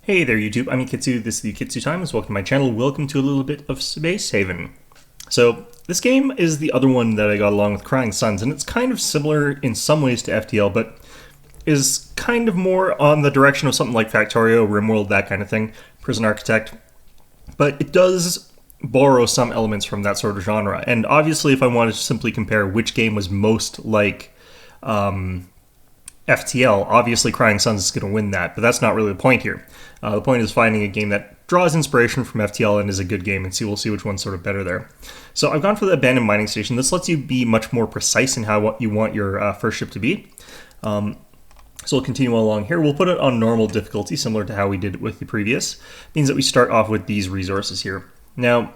Hey there YouTube, I'm Ikitsu, this is the Ikitsu Times, welcome to my channel, welcome to a little bit of Space Haven. So, this game is the other one that I got along with Crying Suns, and it's kind of similar in some ways to FTL, but is kind of more on the direction of something like Factorio, Rimworld, that kind of thing, Prison Architect. But it does borrow some elements from that sort of genre, and obviously if I wanted to simply compare which game was most like FTL, obviously Crying Suns is going to win that, but that's not really the point here. The point is finding a game that draws inspiration from FTL and is a good game, and we'll see which one's sort of better there. So I've gone for the Abandoned Mining Station. This lets you be much more precise in what you want your first ship to be. So we'll continue along here. We'll put it on normal difficulty, similar to how we did it with the previous. Means that we start off with these resources here. Now,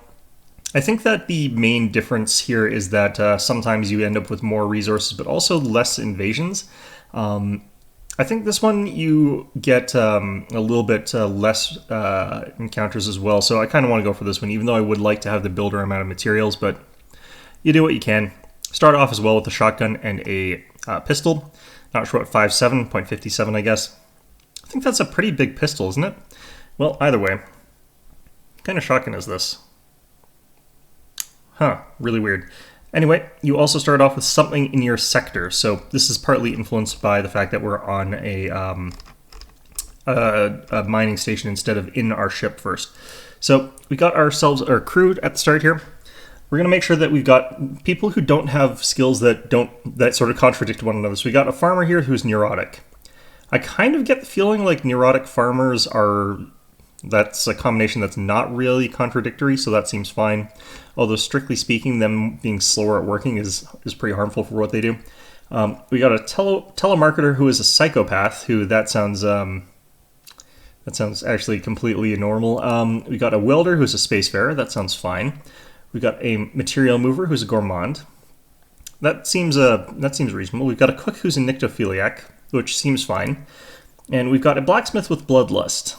I think that the main difference here is that sometimes you end up with more resources, but also less invasions. I think this one you get a little bit less encounters as well, so I kind of want to go for this one, even though I would like to have the builder amount of materials, but you do what you can. Start off as well with a shotgun and a pistol. Not sure what, 5.7, .57 I guess. I think that's a pretty big pistol, isn't it? Well, either way. What kind of shotgun is this? Huh, really weird. Anyway, you also start off with something in your sector, so this is partly influenced by the fact that we're on a mining station instead of in our ship first. So we got ourselves our crew at the start here. We're going to make sure that we've got people who don't have skills that sort of contradict one another. So we got a farmer here who's neurotic. I kind of get the feeling like neurotic farmers that's a combination that's not really contradictory, so that seems fine. Although strictly speaking, them being slower at working is pretty harmful for what they do. We got a telemarketer who is a psychopath. That sounds actually completely normal. We got a welder who's a spacefarer. That sounds fine. We got a material mover who's a gourmand. That seems reasonable. We've got a cook who's a nyctophiliac, which seems fine. And we've got a blacksmith with bloodlust.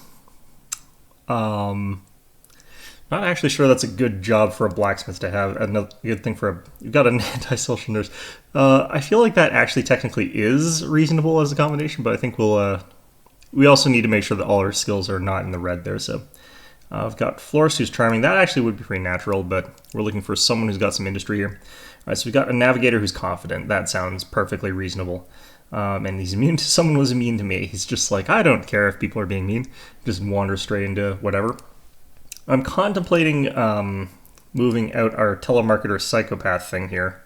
Not actually sure that's a good job for a blacksmith to have. Another good thing you've got an antisocial nurse. I feel like that actually technically is reasonable as a combination, but I think we also need to make sure that all our skills are not in the red there. So I've got florist who's charming. That actually would be pretty natural, but we're looking for someone who's got some industry here. All right, so we've got a navigator who's confident. That sounds perfectly reasonable. And he's immune to, someone was immune to me. He's just like, I don't care if people are being mean. Just wander straight into whatever. I'm contemplating moving out our telemarketer psychopath thing here.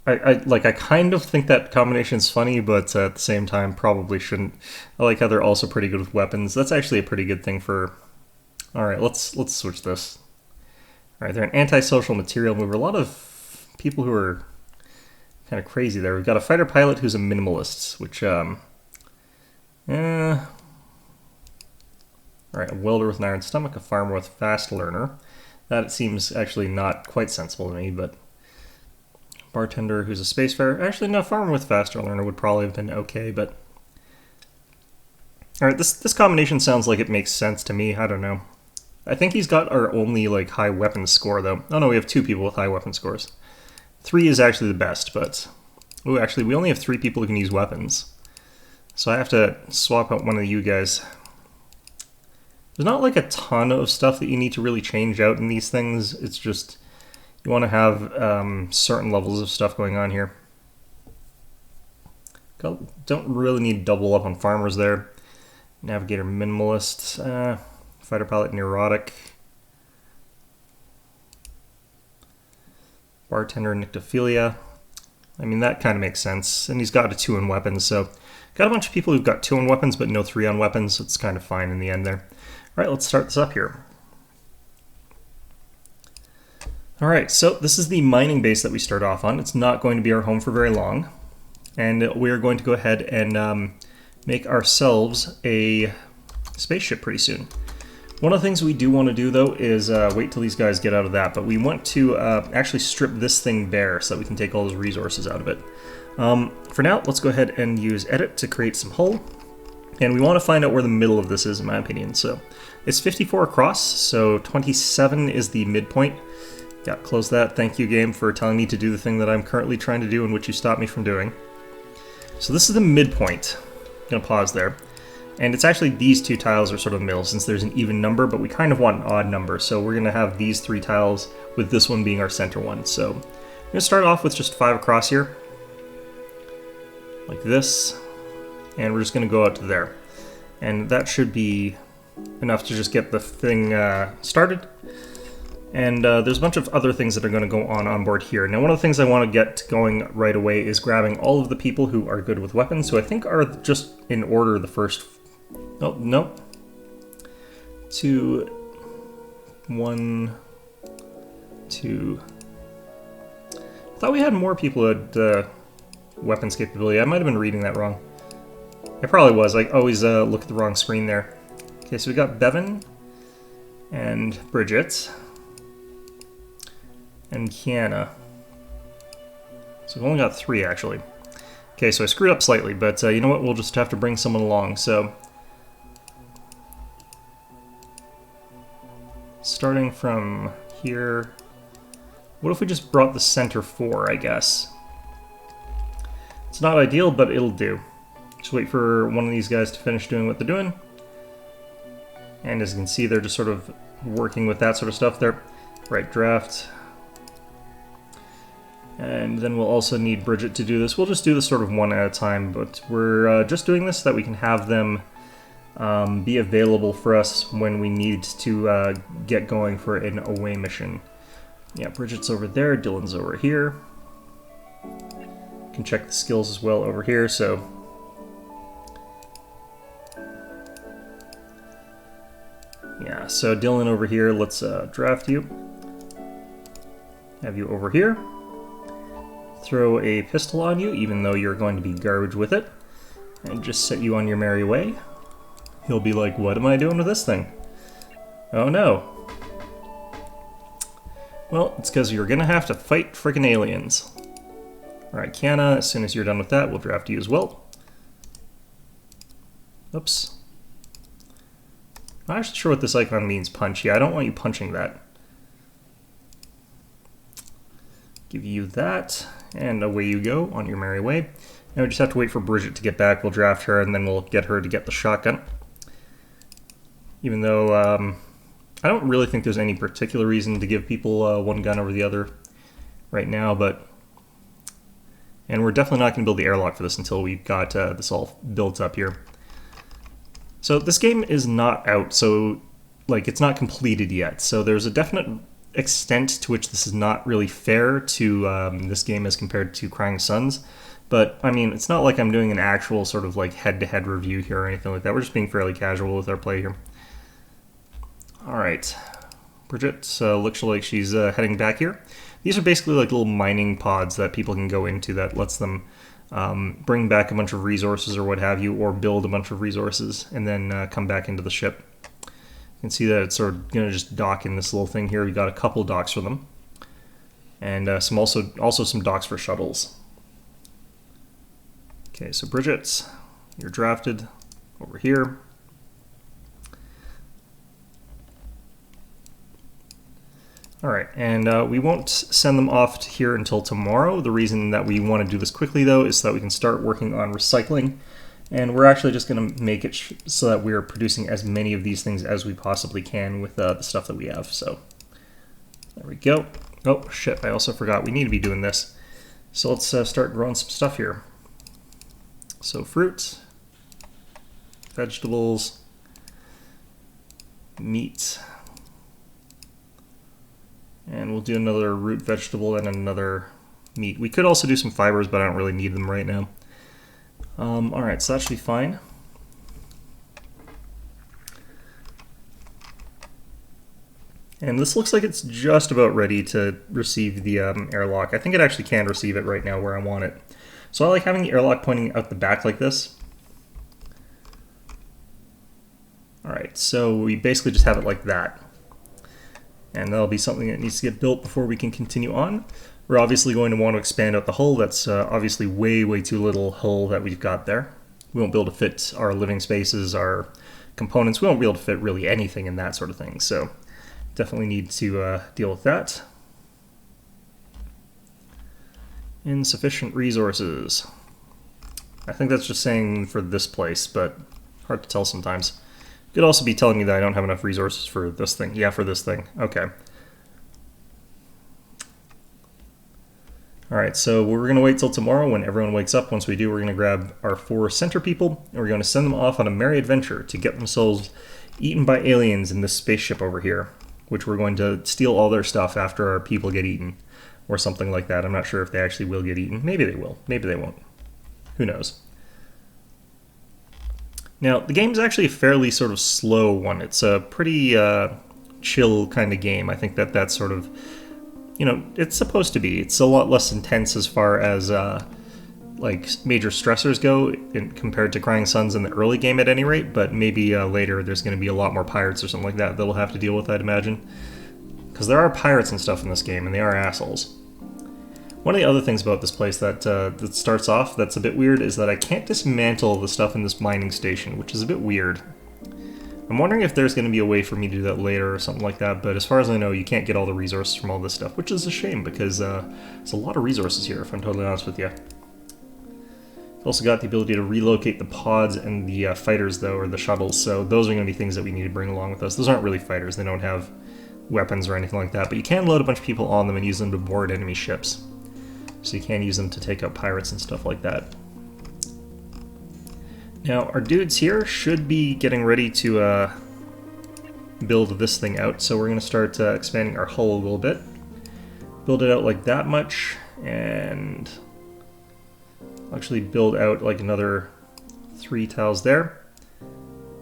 I kind of think that combination is funny, but at the same time probably shouldn't. I like how they're also pretty good with weapons. That's actually a pretty good thing for... Alright, let's switch this. Alright, they're an antisocial material mover. A lot of people who are kind of crazy there. We've got a fighter pilot who's a minimalist, which, Alright, a welder with an iron stomach, a farmer with fast learner. That seems actually not quite sensible to me, but... Bartender who's a spacefarer. Actually, no, farmer with faster learner would probably have been okay, but... Alright, this combination sounds like it makes sense to me. I don't know. I think he's got our only, high weapon score, though. Oh no, we have 2 people with high weapon scores. 3 is actually the best, but... Oh, actually, we only have 3 people who can use weapons. So I have to swap out one of you guys. There's not, a ton of stuff that you need to really change out in these things. It's just... You want to have certain levels of stuff going on here. Don't really need to double up on farmers there. Navigator minimalist. Fighter pilot neurotic. Bartender nyctophilia. I mean, that kind of makes sense. And he's got a 2 in weapons, so... Got a bunch of people who've got 2 on weapons, but no 3 on weapons, so it's kind of fine in the end there. Alright, let's start this up here. Alright, so this is the mining base that we start off on. It's not going to be our home for very long. And we are going to go ahead and make ourselves a spaceship pretty soon. One of the things we do want to do, though, is wait till these guys get out of that. But we want to actually strip this thing bare so that we can take all those resources out of it. For now, let's go ahead and use edit to create some hull. And we want to find out where the middle of this is, in my opinion. So it's 54 across, so 27 is the midpoint. Yeah, close that. Thank you, game, for telling me to do the thing that I'm currently trying to do and which you stopped me from doing. So this is the midpoint. going to pause there. And it's actually these two tiles are sort of the middle, since there's an even number, but we kind of want an odd number. So we're going to have these 3 tiles, with this one being our center one. So I'm going to start off with just 5 across here, like this. And we're just going to go out to there. And that should be enough to just get the thing started. And there's a bunch of other things that are going to go on board here. Now, one of the things I want to get going right away is grabbing all of the people who are good with weapons, who I think are just in order the first... Oh, no. 2, 1, 2... I thought we had more people at weapons capability. I might have been reading that wrong. I probably was. I always look at the wrong screen there. Okay, so we got Bevan and Bridget and Kiana. So we've only got 3, actually. Okay, so I screwed up slightly, but you know what? We'll just have to bring someone along. So, starting from here, what if we just brought the center 4, I guess? It's not ideal, but it'll do. Just wait for one of these guys to finish doing what they're doing. And as you can see, they're just sort of working with that sort of stuff there. Right, draft. And then we'll also need Bridget to do this. We'll just do this sort of one at a time, but we're just doing this so that we can have them be available for us when we need to get going for an away mission. Yeah, Bridget's over there, Dylan's over here. You can check the skills as well over here, so... Yeah, so Dylan over here, let's draft you. Have you over here. Throw a pistol on you, even though you're going to be garbage with it. And just set you on your merry way. He'll be like, what am I doing with this thing? Oh no. Well, it's because you're gonna have to fight friggin' aliens. Alright, Kiana, as soon as you're done with that, we'll draft you as well. Oops. I'm not actually sure what this icon means, punch. Yeah, I don't want you punching that. Give you that, and away you go on your merry way. Now we just have to wait for Bridget to get back. We'll draft her, and then we'll get her to get the shotgun. Even though I don't really think there's any particular reason to give people one gun over the other right now, but... And we're definitely not going to build the airlock for this until we've got this all built up here. So this game is not out, so like it's not completed yet. So there's a definite extent to which this is not really fair to this game as compared to Crying Suns. But I mean, it's not like I'm doing an actual sort of like head-to-head review here or anything like that. We're just being fairly casual with our play here. All right, Bridget looks like she's heading back here. These are basically like little mining pods that people can go into that lets them bring back a bunch of resources or what have you, or build a bunch of resources and then come back into the ship. You can see that it's sort of going to just dock in this little thing here. We got a couple docks for them, and some also some docks for shuttles. Okay, so Bridget, you're drafted over here. Alright, and we won't send them off here until tomorrow. The reason that we want to do this quickly, though, is so that we can start working on recycling. And we're actually just going to make it so that we're producing as many of these things as we possibly can with the stuff that we have. So, there we go. Oh, shit, I also forgot. We need to be doing this. So let's start growing some stuff here. So fruit, vegetables, meat. And we'll do another root vegetable and another meat. We could also do some fibers, but I don't really need them right now. Alright, so that should be fine. And this looks like it's just about ready to receive the airlock. I think it actually can receive it right now where I want it. So I like having the airlock pointing out the back like this. Alright, so we basically just have it like that. And that'll be something that needs to get built before we can continue on. We're obviously going to want to expand out the hull. That's obviously way too little hull that we've got there. We won't be able to fit our living spaces, our components. We won't be able to fit really anything in that sort of thing. So definitely need to deal with that. Insufficient resources. I think that's just saying for this place, but hard to tell sometimes. It could also be telling me that I don't have enough resources for this thing. Yeah, for this thing. Okay. Alright, so we're going to wait till tomorrow when everyone wakes up. Once we do, we're going to grab our 4 center people, and we're going to send them off on a merry adventure to get themselves eaten by aliens in this spaceship over here, which we're going to steal all their stuff after our people get eaten, or something like that. I'm not sure if they actually will get eaten. Maybe they will. Maybe they won't. Who knows? Now, the game's actually a fairly sort of slow one. It's a pretty chill kind of game. I think that that's sort of, you know, it's supposed to be. It's a lot less intense as far as like major stressors go compared to Crying Suns in the early game at any rate, but maybe later there's going to be a lot more pirates or something like that that'll have to deal with, I'd imagine. Because there are pirates and stuff in this game, and they are assholes. One of the other things about this place that starts off that's a bit weird is that I can't dismantle the stuff in this mining station, which is a bit weird. I'm wondering if there's going to be a way for me to do that later or something like that, but as far as I know, you can't get all the resources from all this stuff, which is a shame because there's a lot of resources here, if I'm totally honest with you. I've also got the ability to relocate the pods and the fighters, though, or the shuttles, so those are going to be things that we need to bring along with us. Those aren't really fighters, they don't have weapons or anything like that, but you can load a bunch of people on them and use them to board enemy ships. So you can use them to take out pirates and stuff like that. Now, our dudes here should be getting ready to build this thing out, so we're going to start expanding our hull a little bit. Build it out like that much, and actually build out like another 3 tiles there.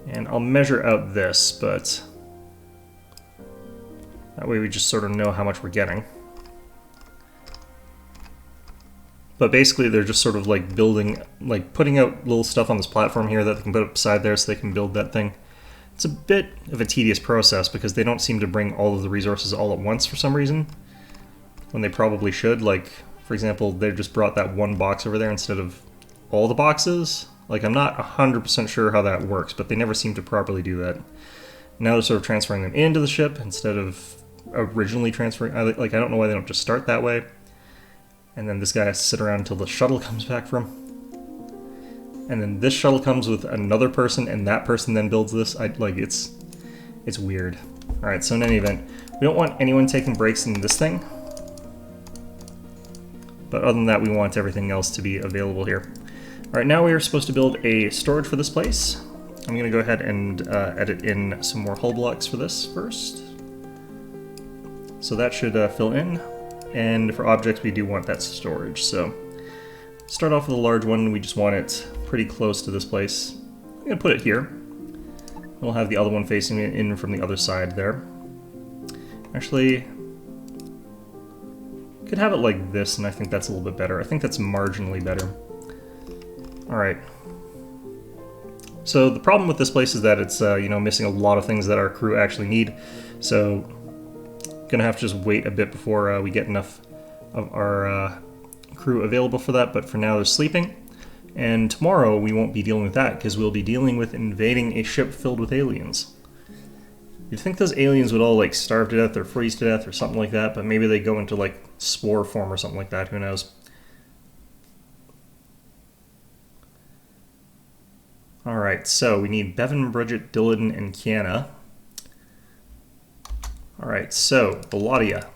And I'll measure out this, but that way we just sort of know how much we're getting. But basically they're just sort of like building, like putting out little stuff on this platform here that they can put up beside there so they can build that thing. It's a bit of a tedious process because they don't seem to bring all of the resources all at once for some reason, when they probably should. Like, for example, they just brought that one box over there instead of all the boxes. Like, I'm not 100% sure how that works, but they never seem to properly do that. Now they're sort of transferring them into the ship instead of originally transferring. Like, I don't know why they don't just start that way. And then this guy has to sit around until the shuttle comes back from. And then this shuttle comes with another person, and that person then builds this. It's weird. Alright, so in any event, we don't want anyone taking breaks in this thing. But other than that, we want everything else to be available here. Alright, now we are supposed to build a storage for this place. I'm going to go ahead and edit in some more hull blocks for this first. So that should fill in. And for objects, we do want that storage. So start off with a large one. We just want it pretty close to this place. I'm going to put it here. We'll have the other one facing in from the other side there. Actually, could have it like this, and I think that's a little bit better. I think that's marginally better. Alright. So the problem with this place is that it's missing a lot of things that our crew actually need. So gonna have to just wait a bit before we get enough of our crew available for that, but for now they're sleeping. And tomorrow we won't be dealing with that, because we'll be dealing with invading a ship filled with aliens. You'd think those aliens would all like starve to death or freeze to death or something like that, but maybe they go into like spore form or something like that, who knows. Alright, so we need Bevan, Bridget, Dylan, and Kiana. Alright, so, Beladia.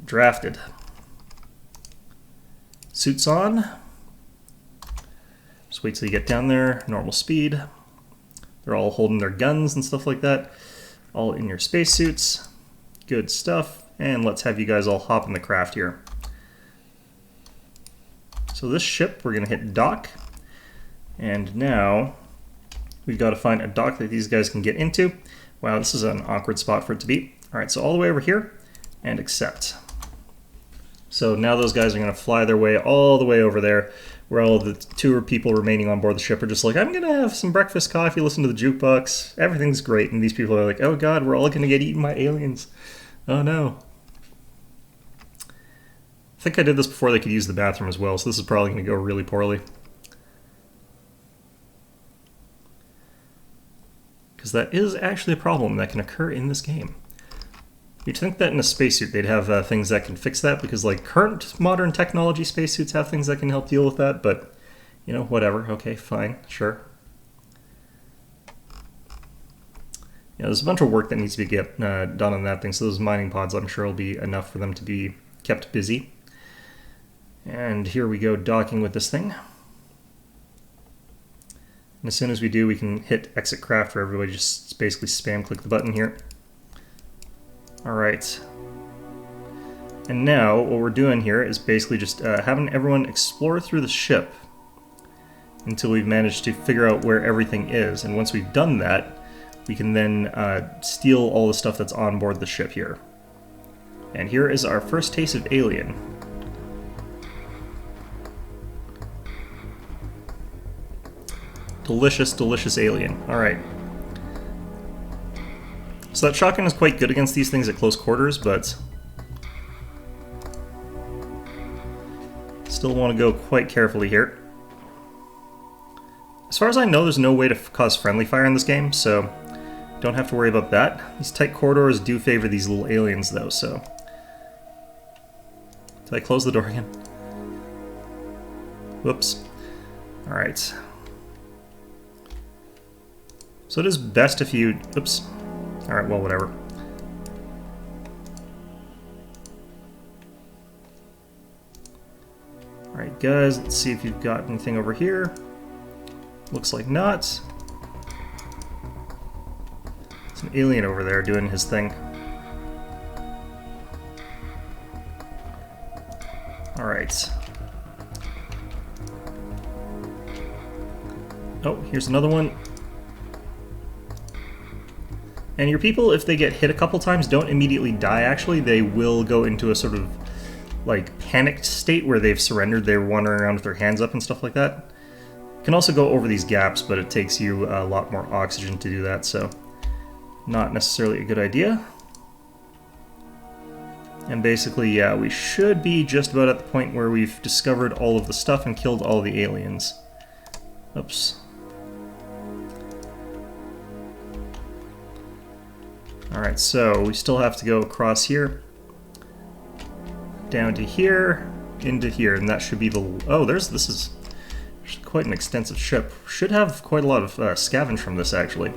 Drafted. Suits on. Just wait till you get down there. Normal speed. They're all holding their guns and stuff like that. All in your spacesuits. Good stuff. And let's have you guys all hop in the craft here. So this ship, we're going to hit dock. And now, we've got to find a dock that these guys can get into. Wow, this is an awkward spot for it to be. Alright, so all the way over here, and accept. So now those guys are going to fly their way all the way over there, where all the 2 people remaining on board the ship are just like, I'm going to have some breakfast, coffee, listen to the jukebox, everything's great. And these people are like, oh god, we're all going to get eaten by aliens. Oh no. I think I did this before they could use the bathroom as well, so this is probably going to go really poorly. Because that is actually a problem that can occur in this game. You'd think that in a spacesuit they'd have things that can fix that, because like current modern technology spacesuits have things that can help deal with that, but You know, whatever. Okay, fine, sure. Yeah, there's a bunch of work that needs to be done on that thing, so those mining pods, I'm sure, will be enough for them to be kept busy. And here we go, docking with this thing. And as soon as we do, we can hit exit craft for everybody. Just basically spam click the button here. Alright. And now, what we're doing here is basically just having everyone explore through the ship until we've managed to figure out where everything is. And once we've done that, we can then steal all the stuff that's on board the ship here. And here is our first taste of alien. Delicious, delicious alien. Alright. So that shotgun is quite good against these things at close quarters, but still want to go quite carefully here. As far as I know, there's no way to cause friendly fire in this game, so don't have to worry about that. These tight corridors do favor these little aliens, though, so... Did I close the door again? Whoops. Alright. So it is best if you... Oops. Alright, well, whatever. Alright, guys, let's see if you've got anything over here. Looks like not. There's an alien over there doing his thing. Alright. Oh, here's another one. And your people, if they get hit a couple times, don't immediately die, actually. They will go into a sort of, like, panicked state where they've surrendered. They're wandering around with their hands up and stuff like that. You can also go over these gaps, but it takes you a lot more oxygen to do that, so not necessarily a good idea. And basically, yeah, we should be just about at the point where we've discovered all of the stuff and killed all the aliens. Oops. Alright, so we still have to go across here, down to here, into here, and that should be the... Oh, this is quite an extensive ship. Should have quite a lot of scavenge from this, actually.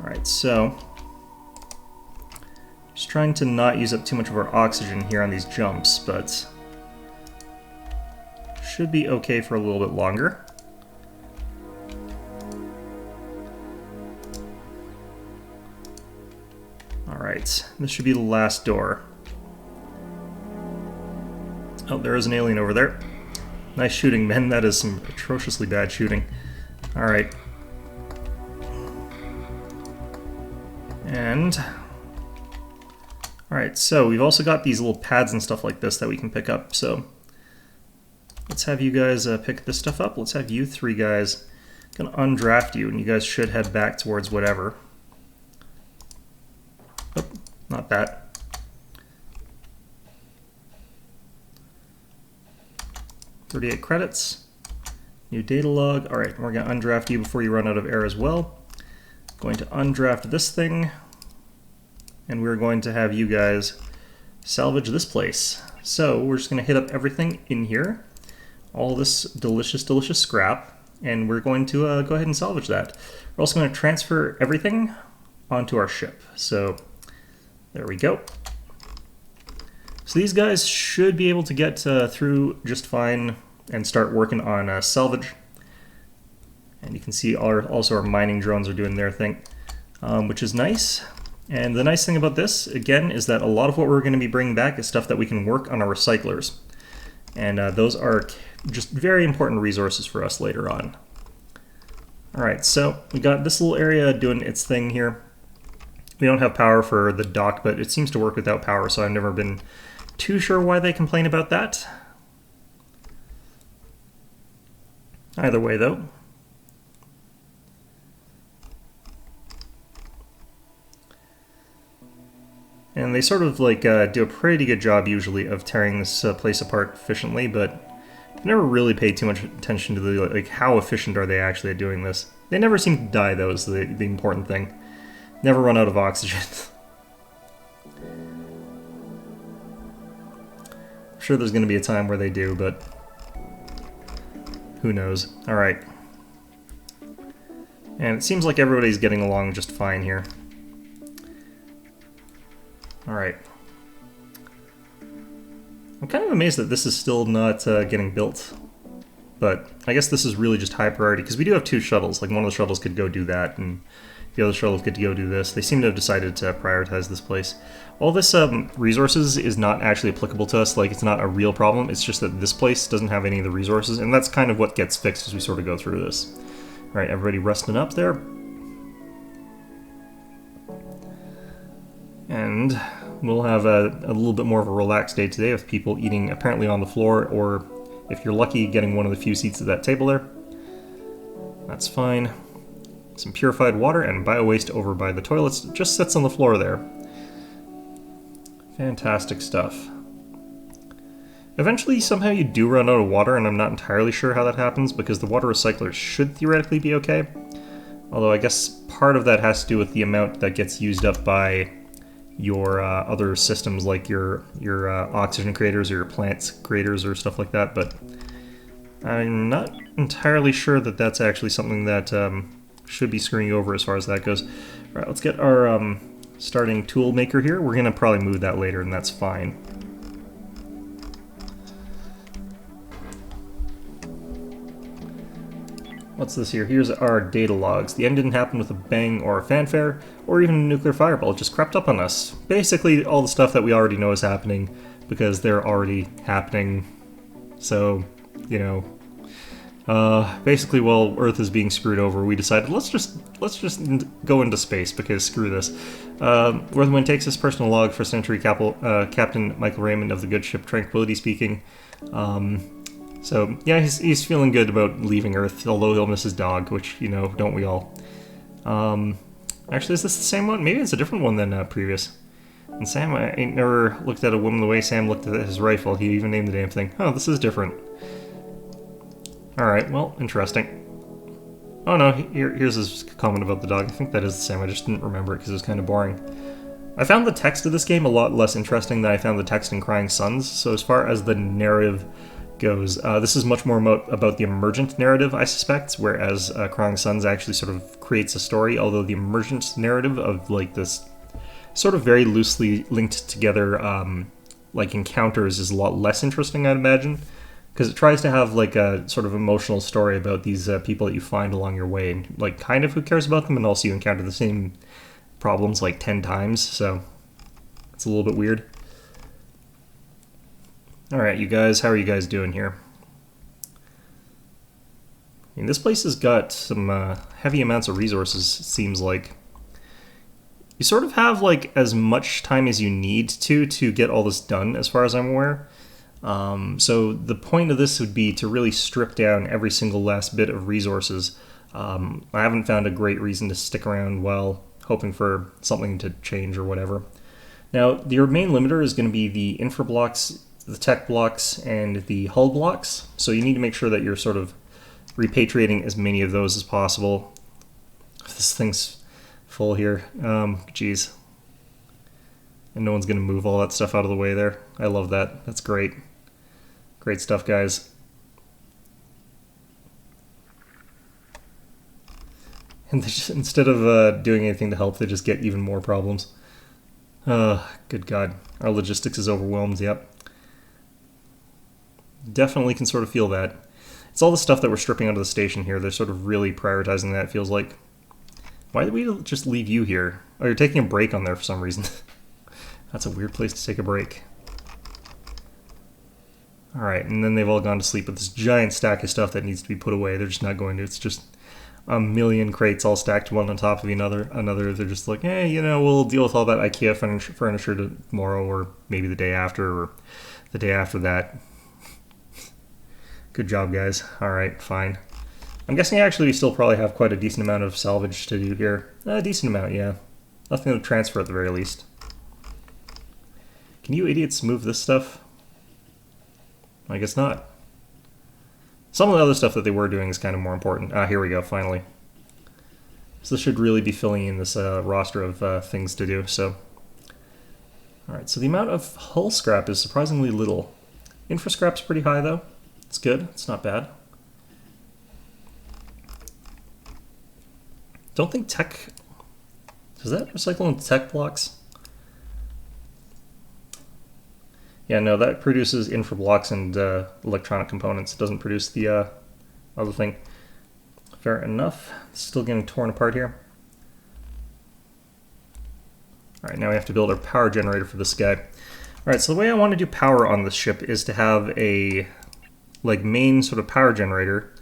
Alright, so... Just trying to not use up too much of our oxygen here on these jumps, but... Should be okay for a little bit longer. Alright, this should be the last door. Oh, there is an alien over there. Nice shooting, men. That is some atrociously bad shooting. Alright. And... Alright, so we've also got these little pads and stuff like this that we can pick up, so... Let's have you guys pick this stuff up. Let's have you three guys... gonna undraft you, and you guys should head back towards whatever. Oh, not that. $38 credits. New data log. Alright, we're going to undraft you before you run out of air as well. Going to undraft this thing. And we're going to have you guys salvage this place. So we're just going to hit up everything in here. All this delicious, delicious scrap. And we're going to go ahead and salvage that. We're also going to transfer everything onto our ship. So there we go. So these guys should be able to get through just fine and start working on salvage. And you can see also our mining drones are doing their thing, which is nice. And the nice thing about this, again, is that a lot of what we're going to be bringing back is stuff that we can work on our recyclers. And those are just very important resources for us later on. Alright, so we got this little area doing its thing here. We don't have power for the dock, but it seems to work without power, so I've never been too sure why they complain about that. Either way, though. And they sort of like do a pretty good job usually of tearing this place apart efficiently, but I've never really paid too much attention to the like how efficient are they actually at doing this. They never seem to die, though, is the important thing. Never run out of oxygen. sure there's going to be a time where they do, but who knows. Alright. And it seems like everybody's getting along just fine here. Alright. I'm kind of amazed that this is still not getting built. But I guess this is really just high priority, because we do have 2 shuttles. Like, one of the shuttles could go do that, and the other shuttle could go do this. They seem to have decided to prioritize this place. All this resources is not actually applicable to us. Like, it's not a real problem. It's just that this place doesn't have any of the resources, and that's kind of what gets fixed as we sort of go through this. Alright, everybody resting up there. And we'll have a little bit more of a relaxed day today with people eating apparently on the floor, or if you're lucky, getting one of the few seats at that table there. That's fine. Some purified water and bio-waste over by the toilets. It just sits on the floor there. Fantastic stuff. Eventually, somehow you do run out of water, and I'm not entirely sure how that happens, because the water recyclers should theoretically be okay. Although I guess part of that has to do with the amount that gets used up by your other systems, like your oxygen creators or your plants creators or stuff like that, but I'm not entirely sure that that's actually something that should be screwing over as far as that goes. Alright, let's get our starting tool maker here. We're going to probably move that later, and that's fine. What's this here? Here's our data logs. The end didn't happen with a bang or a fanfare, or even a nuclear fireball. It just crept up on us. Basically, all the stuff that we already know is happening, because they're already happening. So, you know, basically, while Earth is being screwed over, we decided let's just go into space, because screw this. Where the wind takes us, personal log for Century Captain Michael Raymond of the good ship Tranquility speaking. So yeah, he's feeling good about leaving Earth, although he'll miss his dog, which, you know, don't we all? Actually, is this the same one? Maybe it's a different one than previous. And Sam, I ain't never looked at a woman the way Sam looked at his rifle. He even named the damn thing. Oh, this is different. Alright, well, interesting. Oh no, here's his comment about the dog. I think that is the same, I just didn't remember it because it was kind of boring. I found the text of this game a lot less interesting than I found the text in Crying Suns, so as far as the narrative goes, this is much more about the emergent narrative, I suspect, whereas Crying Suns actually sort of creates a story, although the emergent narrative of, like, this sort of very loosely linked together, like, encounters is a lot less interesting, I'd imagine, because it tries to have, like, a sort of emotional story about these people that you find along your way, and, like, kind of who cares about them, and also you encounter the same problems, like, 10 times, so it's a little bit weird. Alright, you guys, how are you guys doing here? I mean, this place has got some heavy amounts of resources, it seems like. You sort of have, like, as much time as you need to get all this done, as far as I'm aware. So the point of this would be to really strip down every single last bit of resources. I haven't found a great reason to stick around while hoping for something to change or whatever. Now, your main limiter is going to be the infra blocks, the tech blocks, and the hull blocks. So you need to make sure that you're sort of repatriating as many of those as possible. This thing's full here. Geez. And no one's going to move all that stuff out of the way there. I love that. That's great. Great stuff, guys. And they just, instead of doing anything to help, they just get even more problems. Good God. Our logistics is overwhelmed, yep. Definitely can sort of feel that. It's all the stuff that we're stripping out of the station here. They're sort of really prioritizing that, it feels like. Why did we just leave you here? Oh, you're taking a break on there for some reason. That's a weird place to take a break. Alright, and then they've all gone to sleep with this giant stack of stuff that needs to be put away. They're just not going to. It's just a million crates all stacked one on top of another. They're just like, hey, you know, we'll deal with all that IKEA furniture tomorrow, or maybe the day after, or the day after that. Good job, guys. Alright, fine. I'm guessing actually we still probably have quite a decent amount of salvage to do here. A decent amount, yeah. Nothing to transfer at the very least. Can you idiots move this stuff? I guess not. Some of the other stuff that they were doing is kind of more important. Ah, here we go, finally. So this should really be filling in this roster of things to do, so. Alright, so the amount of hull scrap is surprisingly little. Infra scrap's pretty high though. It's good, it's not bad. Don't think tech... Does that recycle into tech blocks? Yeah, no, that produces infra blocks and electronic components. It doesn't produce the other thing. Fair enough. It's still getting torn apart here. Alright, now we have to build our power generator for this guy. Alright, so the way I want to do power on this ship is to have a main sort of power generator,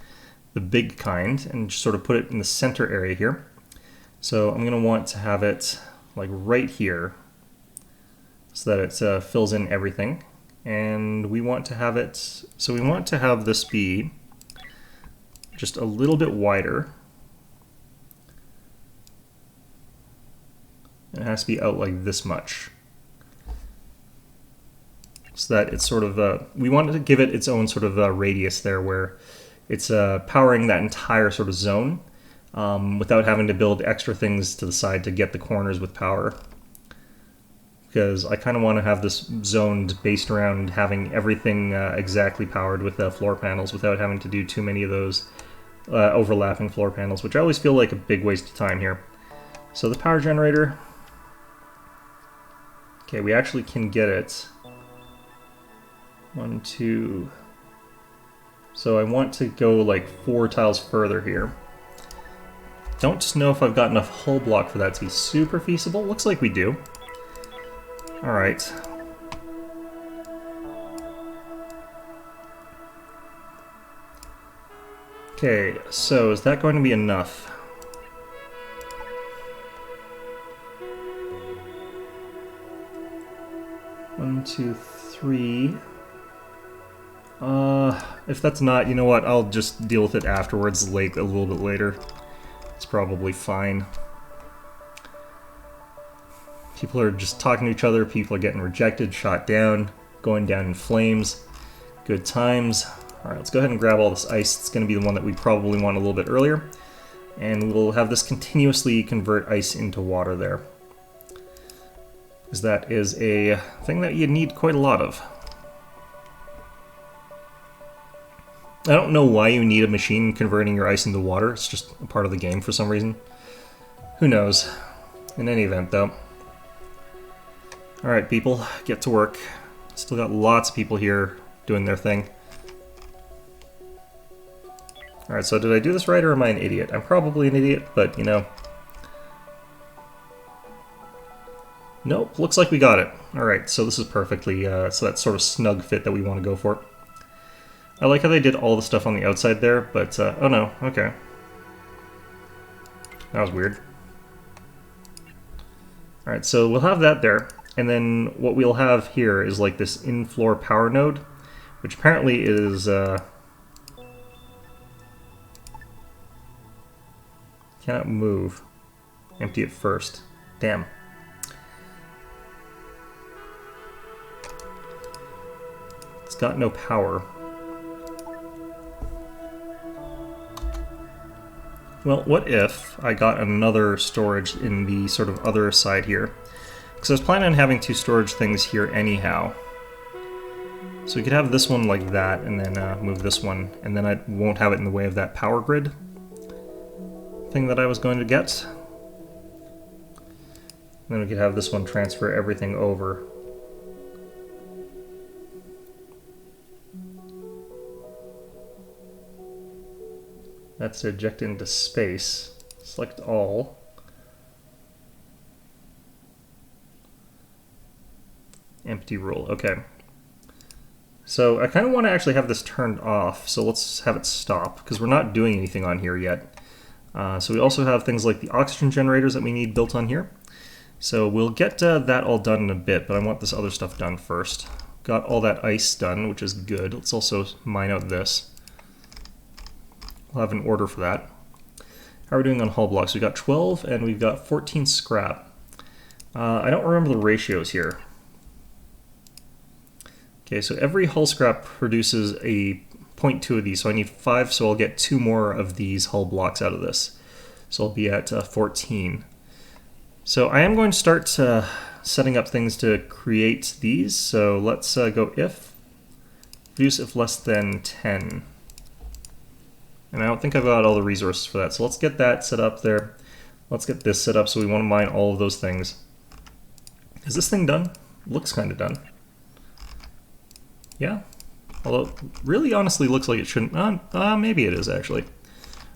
the big kind, and just sort of put it in the center area here. So I'm going to want to have it like right here so that it fills in everything. And we want to have it, so we want to have this be just a little bit wider. It has to be out like this much. So that it's sort of, we want to give it its own sort of radius there where it's powering that entire sort of zone without having to build extra things to the side to get the corners with power. Because I kind of want to have this zoned based around having everything exactly powered with floor panels without having to do too many of those overlapping floor panels, which I always feel like a big waste of time here. So the power generator, okay, we actually can get it. 1, 2. So I want to go like 4 tiles further here. Don't know if I've got enough hull block for that to be super feasible. Looks like we do. Alright. Okay, so is that going to be enough? One, 2, 3. If that's not, you know what, I'll just deal with it afterwards, a little bit later. It's probably fine. People are just talking to each other, people are getting rejected, shot down, going down in flames. Good times. Alright, let's go ahead and grab all this ice. It's going to be the one that we probably want a little bit earlier. And we'll have this continuously convert ice into water there. Because that is a thing that you need quite a lot of. I don't know why you need a machine converting your ice into water. It's just a part of the game for some reason. Who knows? In any event, though. Alright, people, get to work. Still got lots of people here doing their thing. Alright, so did I do this right or am I an idiot? I'm probably an idiot, but, you know. Nope, looks like we got it. Alright, so this is perfectly, so that sort of snug fit that we want to go for. I like how they did all the stuff on the outside there, but, oh no, okay. That was weird. Alright, so we'll have that there, and then what we'll have here is like this in-floor power node, which apparently is, cannot move. Empty it first. Damn. It's got no power. Well, what if I got another storage in the sort of other side here? Because I was planning on having 2 storage things here anyhow. So we could have this one like that, and then move this one, and then I won't have it in the way of that power grid thing that I was going to get. And then we could have this one transfer everything over. That's to eject into space. Select all. Empty rule. Okay. So I kind of want to actually have this turned off, so let's have it stop, because we're not doing anything on here yet. So we also have things like the oxygen generators that we need built on here. So we'll get that all done in a bit, but I want this other stuff done first. Got all that ice done, which is good. Let's also mine out this. We'll have an order for that. How are we doing on hull blocks? We've got 12 and we've got 14 scrap. I don't remember the ratios here. Okay, so every hull scrap produces a 0.2 of these, so I need 5, so I'll get 2 more of these hull blocks out of this. So I'll be at 14. So I am going to start setting up things to create these, so let's go if Produce if less than 10. And I don't think I've got all the resources for that. So let's get that set up there. Let's get this set up, so we want to mine all of those things. Is this thing done? Looks kind of done. Yeah. Although, it really honestly looks like it shouldn't. Maybe it is, actually.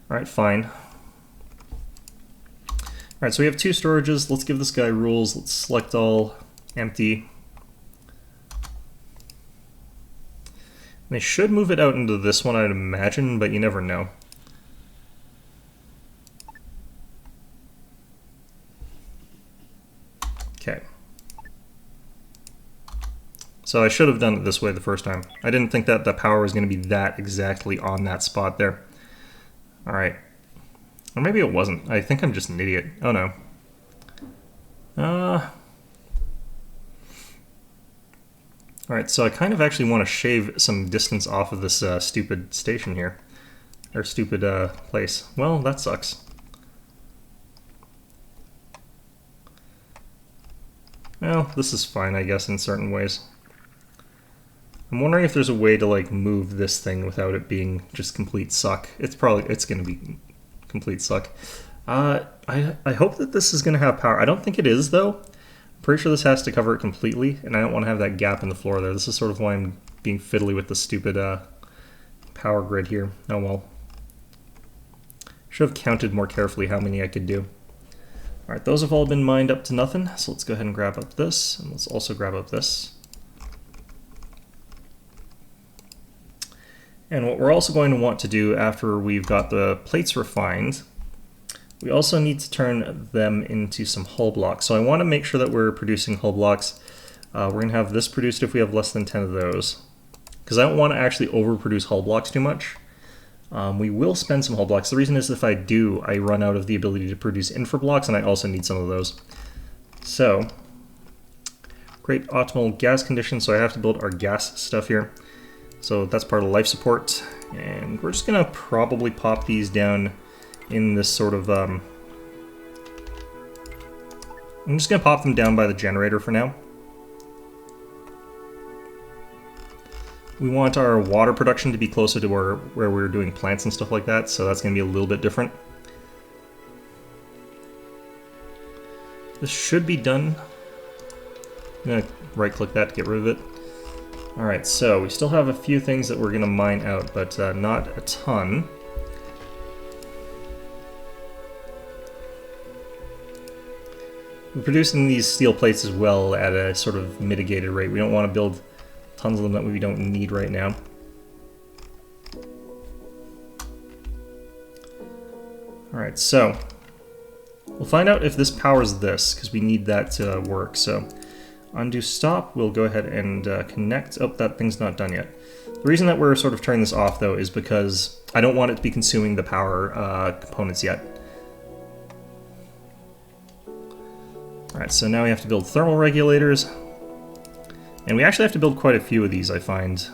Alright, fine. Alright, so we have 2 storages. Let's give this guy rules. Let's select all, empty. They should move it out into this one, I'd imagine, but you never know. Okay. So I should have done it this way the first time. I didn't think that the power was going to be that exactly on that spot there. Alright. Or maybe it wasn't. I think I'm just an idiot. Oh no. Alright, so I kind of actually want to shave some distance off of this stupid station here. Or stupid place. Well, that sucks. Well, this is fine, I guess, in certain ways. I'm wondering if there's a way to, like, move this thing without it being just complete suck. It's gonna be complete suck. I hope that this is gonna have power. I don't think it is, though. I'm pretty sure this has to cover it completely, and I don't want to have that gap in the floor there. This is sort of why I'm being fiddly with the stupid power grid here. Oh well. Should have counted more carefully how many I could do. Alright, those have all been mined up to nothing, so let's go ahead and grab up this, and let's also grab up this. And what we're also going to want to do after we've got the plates refined, we also need to turn them into some hull blocks. So I want to make sure that we're producing hull blocks. We're going to have this produced if we have less than 10 of those, because I don't want to actually overproduce hull blocks too much. We will spend some hull blocks. The reason is if I do, I run out of the ability to produce infra blocks, and I also need some of those. So, great optimal gas conditions, so I have to build our gas stuff here. So that's part of life support, and we're just going to probably pop these down in this sort of... I'm just going to pop them down by the generator for now. We want our water production to be closer to where we're doing plants and stuff like that, so that's going to be a little bit different. This should be done. I'm going to right-click that to get rid of it. Alright, so we still have a few things that we're going to mine out, but not a ton. We're producing these steel plates as well at a sort of mitigated rate. We don't want to build tons of them that we don't need right now. Alright, so we'll find out if this powers this, because we need that to work. So undo stop, we'll go ahead and connect. Oh, that thing's not done yet. The reason that we're sort of turning this off, though, is because I don't want it to be consuming the power components yet. Alright, so now we have to build thermal regulators. And we actually have to build quite a few of these, I find.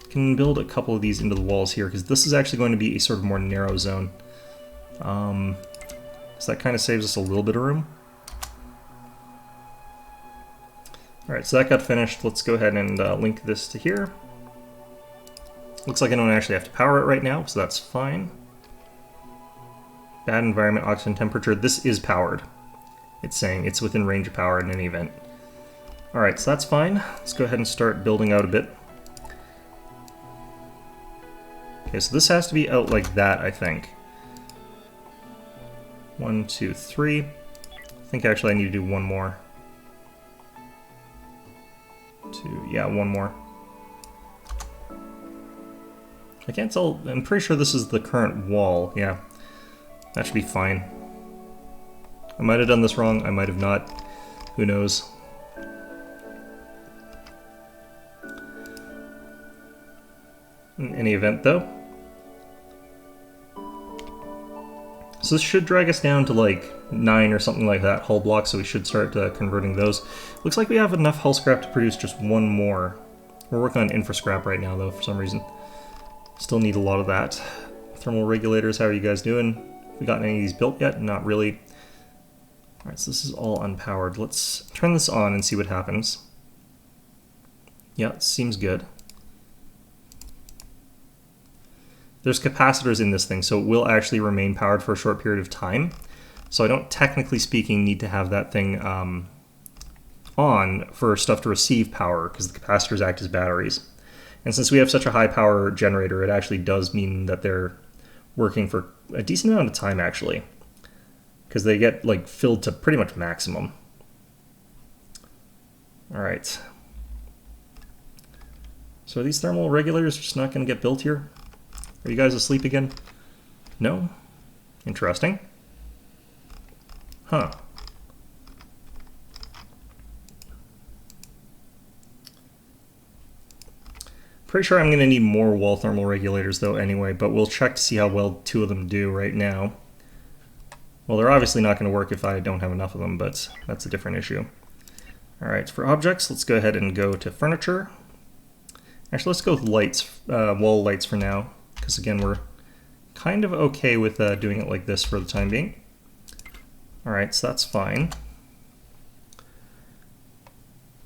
Can build a couple of these into the walls here, because this is actually going to be a sort of more narrow zone. So that kind of saves us a little bit of room. Alright, so that got finished. Let's go ahead and link this to here. Looks like I don't actually have to power it right now, so that's fine. Bad environment, oxygen temperature. This is powered. It's saying it's within range of power in any event. Alright, so that's fine. Let's go ahead and start building out a bit. Okay, so this has to be out like that, I think. 1, 2, 3. I think actually I need to do one more. 2, yeah, one more. I can't tell, I'm pretty sure this is the current wall, yeah. That should be fine. I might have done this wrong, I might have not. Who knows? In any event, though. So this should drag us down to like 9 or something like that hull blocks, so we should start converting those. Looks like we have enough hull scrap to produce just one more. We're working on infra scrap right now, though, for some reason. Still need a lot of that. Thermal regulators, how are you guys doing? Have we gotten any of these built yet? Not really. Alright, so this is all unpowered. Let's turn this on and see what happens. Yeah, seems good. There's capacitors in this thing, so it will actually remain powered for a short period of time. So I don't, technically speaking, need to have that thing on for stuff to receive power, because the capacitors act as batteries. And since we have such a high power generator, it actually does mean that they're working for a decent amount of time, actually, because they get like filled to pretty much maximum. All right. So are these thermal regulators just not going to get built here? Are you guys asleep again? No? Interesting. Huh. Pretty sure I'm going to need more wall thermal regulators though anyway, but we'll check to see how well 2 of them do right now. Well, they're obviously not going to work if I don't have enough of them, but that's a different issue. Alright, for objects, let's go ahead and go to furniture. Actually, let's go with lights, wall lights for now, because again, we're kind of okay with doing it like this for the time being. Alright, so that's fine.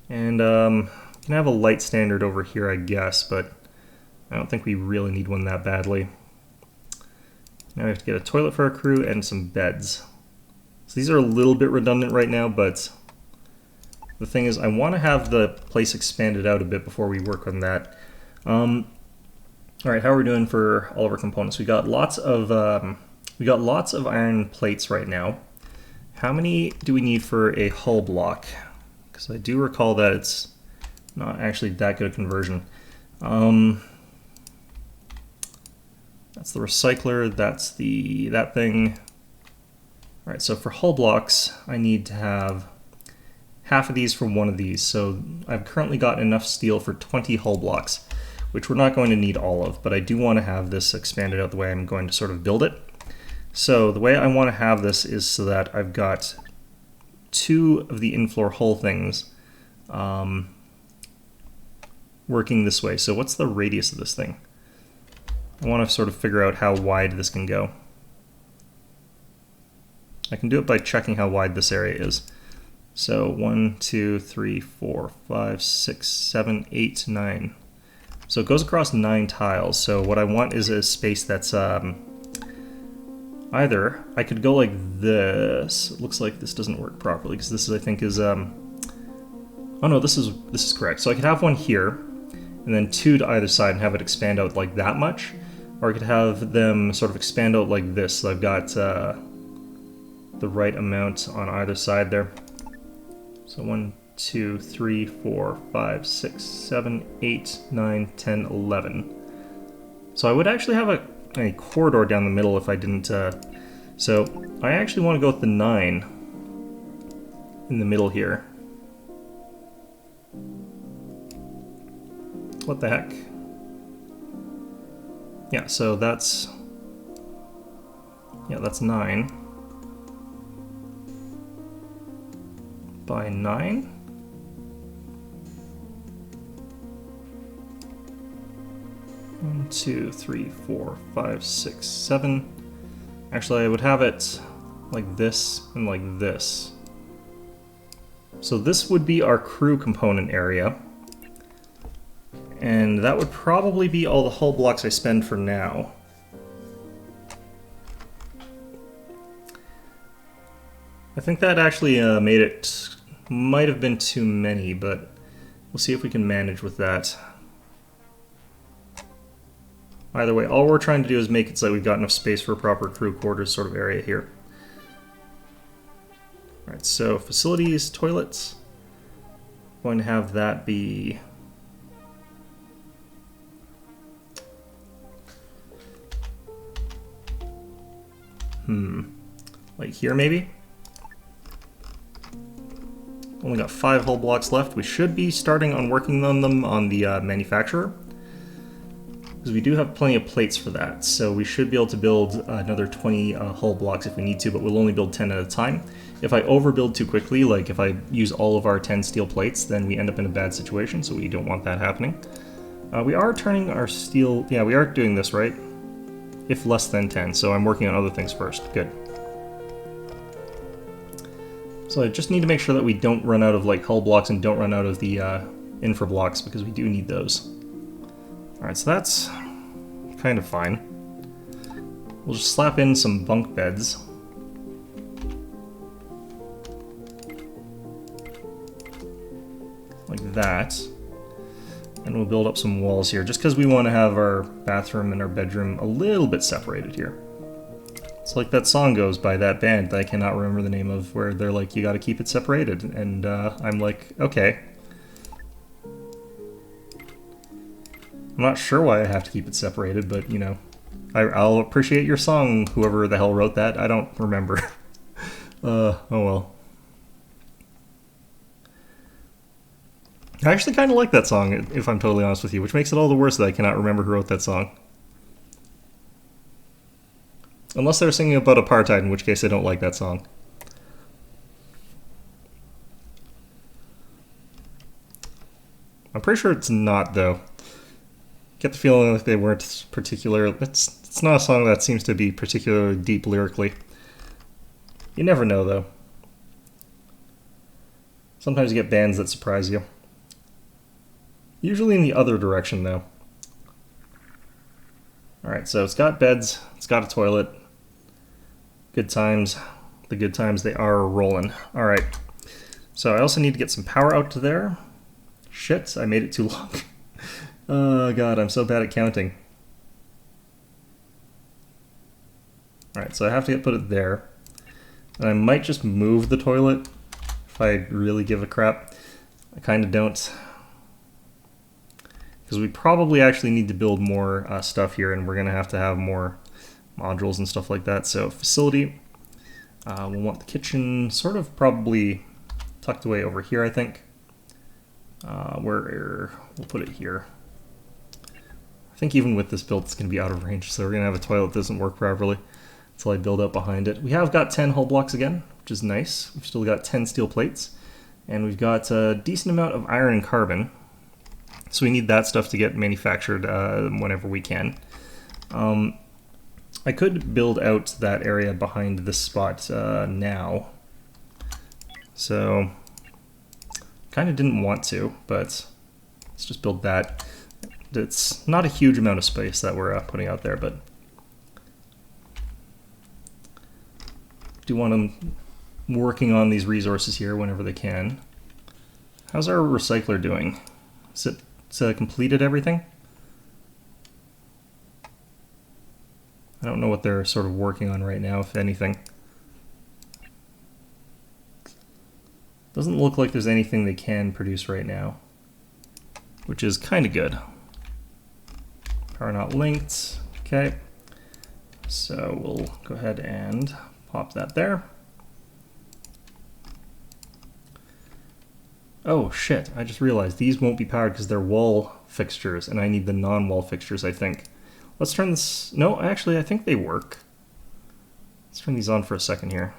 And we can have a light standard over here, I guess, but I don't think we really need one that badly. Now we have to get a toilet for our crew and some beds. So these are a little bit redundant right now, but the thing is I want to have the place expanded out a bit before we work on that. Alright, how are we doing for all of our components? We got lots of iron plates right now. How many do we need for a hull block? Because I do recall that it's not actually that good a conversion. That's the recycler, that's that thing. Alright, so for hull blocks, I need to have half of these from one of these. So I've currently got enough steel for 20 hull blocks, which we're not going to need all of, but I do want to have this expanded out the way I'm going to sort of build it. So the way I want to have this is so that I've got 2 of the in-floor hull things working this way. So what's the radius of this thing? I want to sort of figure out how wide this can go. I can do it by checking how wide this area is. So 1, 2, 3, 4, 5, 6, 7, 8, 9. So it goes across 9 tiles. So what I want is a space that's either I could go like this. It looks like this doesn't work properly because this is, I think, is oh no, this is correct. So I could have one here, and then 2 to either side and have it expand out like that much, or I could have them sort of expand out like this. So I've got the right amount on either side there. So 1, 2, 3, 4, 5, 6, 7, 8, 9, 10, 11. So I would actually have a corridor down the middle if I didn't. So I actually want to go with the 9 in the middle here. What the heck? Yeah, so that's 9 by 9. One, 2, 3, 4, 5, 6, 7. Actually, I would have it like this and like this. So this would be our crew component area. And that would probably be all the hull blocks I spend for now. I think that actually made it, might have been too many, but we'll see if we can manage with that. Either way, all we're trying to do is make it so that we've got enough space for a proper crew quarters sort of area here. Alright, so facilities, toilets. I'm going to have that be... like here maybe? Only got 5 hull blocks left. We should be starting on working on them on the manufacturer, because we do have plenty of plates for that. So we should be able to build another 20 hull blocks if we need to, but we'll only build 10 at a time. If I overbuild too quickly, like if I use all of our 10 steel plates, then we end up in a bad situation, so we don't want that happening. We are turning our steel... yeah, we are doing this, right? If less than 10, so I'm working on other things first. Good. So I just need to make sure that we don't run out of like hull blocks and don't run out of the infra blocks because we do need those. Alright, so that's kind of fine. We'll just slap in some bunk beds. Like that. And we'll build up some walls here, just because we want to have our bathroom and our bedroom a little bit separated here. It's like that song goes by that band that I cannot remember the name of, where they're like, you gotta keep it separated. And I'm like, okay. I'm not sure why I have to keep it separated, but, you know, I'll appreciate your song, whoever the hell wrote that. I don't remember. Oh well. I actually kind of like that song, if I'm totally honest with you, which makes it all the worse that I cannot remember who wrote that song. Unless they're singing about apartheid, in which case I don't like that song. I'm pretty sure it's not, though. Get the feeling like they weren't particular. It's not a song that seems to be particularly deep lyrically. You never know, though. Sometimes you get bands that surprise you. Usually in the other direction, though. Alright, so it's got beds, it's got a toilet. Good times. The good times, they are rolling. Alright, so I also need to get some power out to there. Shit, I made it too long. Oh god, I'm so bad at counting. Alright, so I have to put it there. And I might just move the toilet if I really give a crap. I kind of don't. Because we probably actually need to build more stuff here, and we're going to have more modules and stuff like that. So facility, we'll want the kitchen sort of probably tucked away over here, I think. We'll put it here. I think even with this build, it's going to be out of range, so we're going to have a toilet that doesn't work properly until I build up behind it. We have got 10 hull blocks again, which is nice. We've still got 10 steel plates, and we've got a decent amount of iron and carbon. So we need that stuff to get manufactured whenever we can. I could build out that area behind this spot now. So, kind of didn't want to, but let's just build that. It's not a huge amount of space that we're putting out there, but do want them working on these resources here whenever they can. How's our recycler doing? Is it completed everything? I don't know what they're sort of working on right now, if anything. Doesn't look like there's anything they can produce right now, which is kind of good. Power not linked. Okay. So we'll go ahead and pop that there. Oh shit, I just realized these won't be powered because they're wall fixtures, and I need the non-wall fixtures, I think. Let's turn this... No, actually, I think they work. Let's turn these on for a second here.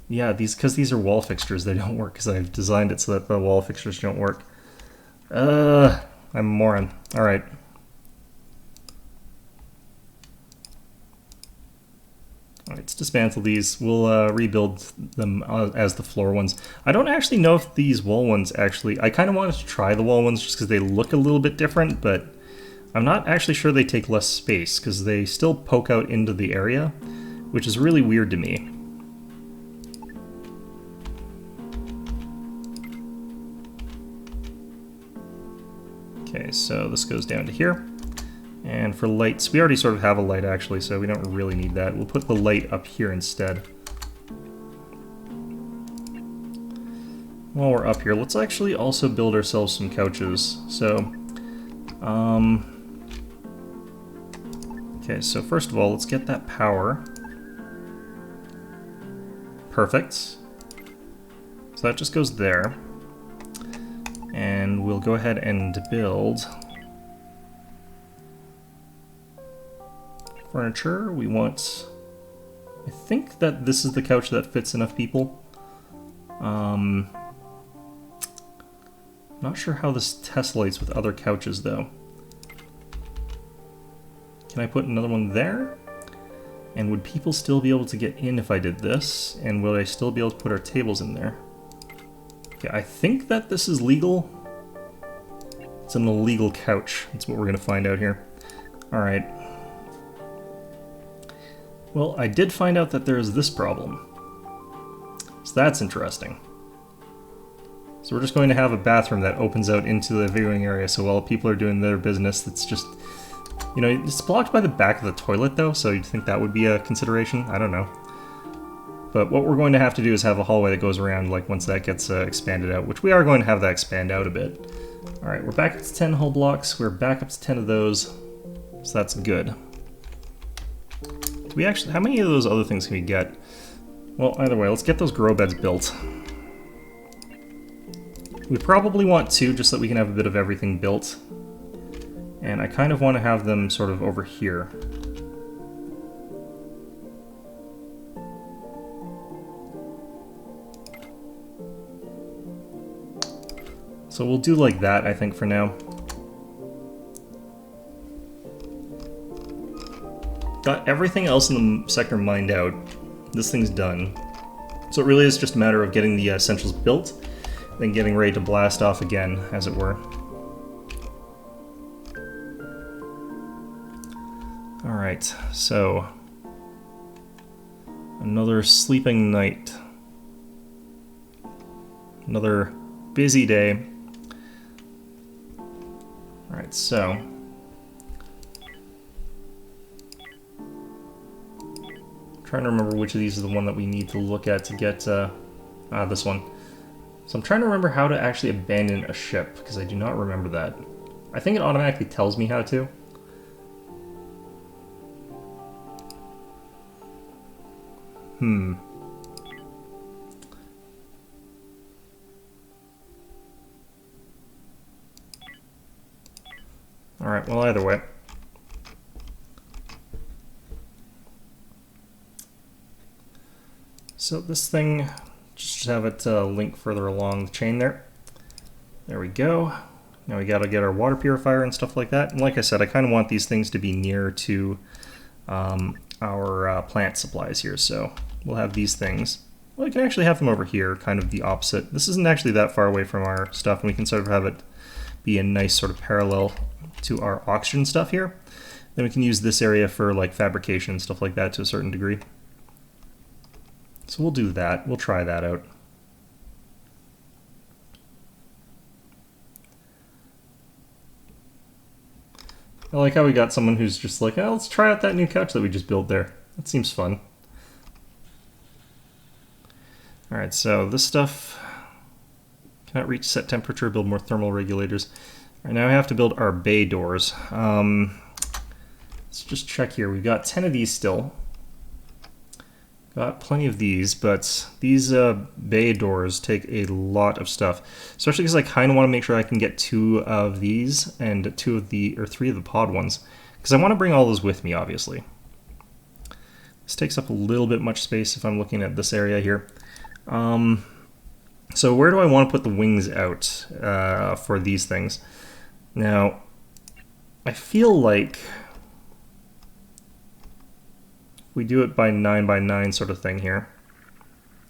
Yeah, because these are wall fixtures, they don't work because I've designed it so that the wall fixtures don't work. I'm a moron. Alright. Alright, let's dismantle these. We'll rebuild them as the floor ones. I don't actually know if these wall ones actually... I kind of wanted to try the wall ones just because they look a little bit different, but I'm not actually sure they take less space because they still poke out into the area, which is really weird to me. Okay, so this goes down to here. And for lights, we already sort of have a light actually, so we don't really need that. We'll put the light up here instead. While we're up here, let's actually also build ourselves some couches. So, okay, so first of all, let's get that power. Perfect. So that just goes there. And we'll go ahead and build furniture. We want... I think that this is the couch that fits enough people. Not sure how this tessellates with other couches, though. Can I put another one there? And would people still be able to get in if I did this? And will I still be able to put our tables in there? Okay, I think that this is legal. It's an illegal couch. That's what we're going to find out here. Alright. Well, I did find out that there's this problem. So that's interesting. So we're just going to have a bathroom that opens out into the viewing area, so while people are doing their business, it's just... You know, it's blocked by the back of the toilet, though, so you'd think that would be a consideration? I don't know. But what we're going to have to do is have a hallway that goes around, like, once that gets expanded out, which we are going to have that expand out a bit. Alright, we're back up to 10 hull blocks, we're back up to 10 of those, so that's good. Do we actually... How many of those other things can we get? Well, either way, let's get those grow beds built. We probably want 2, just so that we can have a bit of everything built. And I kind of want to have them sort of over here. So we'll do like that, I think, for now. Got everything else in the sector mined out. This thing's done. So it really is just a matter of getting the essentials built, then getting ready to blast off again, as it were. Alright, so... another sleeping night. Another busy day. Alright, so... trying to remember which of these is the one that we need to look at to get, this one. So I'm trying to remember how to actually abandon a ship, because I do not remember that. I think it automatically tells me how to. Alright, well, either way. So this thing, just have it link further along the chain there. There we go. Now we gotta get our water purifier and stuff like that. And like I said, I kind of want these things to be near to our plant supplies here. So we'll have these things. Well, we can actually have them over here, kind of the opposite. This isn't actually that far away from our stuff, and we can sort of have it be a nice sort of parallel to our oxygen stuff here. Then we can use this area for like fabrication and stuff like that to a certain degree. So we'll do that. We'll try that out. I like how we got someone who's just like, oh, let's try out that new couch that we just built there. That seems fun. Alright, so this stuff cannot reach set temperature, build more thermal regulators. Alright, now we have to build our bay doors. Let's just check here. We've got 10 of these still. Got plenty of these, but these bay doors take a lot of stuff. Especially because I kind of want to make sure I can get 2 of these and 3 of the pod ones. Because I want to bring all those with me, obviously. This takes up a little bit much space if I'm looking at this area here. So where do I want to put the wings out for these things? Now, I feel like we do it by 9 by 9 sort of thing here.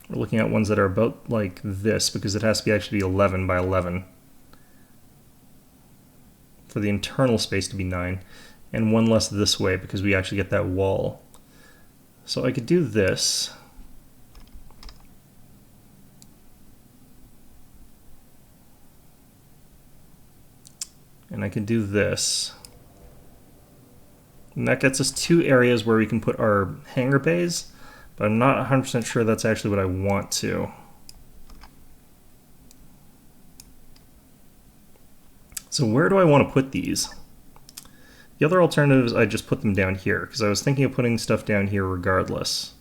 We're looking at ones that are about like this, because it has to be actually 11 by 11 for the internal space to be 9, and one less this way because we actually get that wall. So I could do this. And I could do this. And that gets us 2 areas where we can put our hangar bays, but I'm not 100% sure that's actually what I want to. So where do I want to put these? The other alternative is I just put them down here, because I was thinking of putting stuff down here regardless.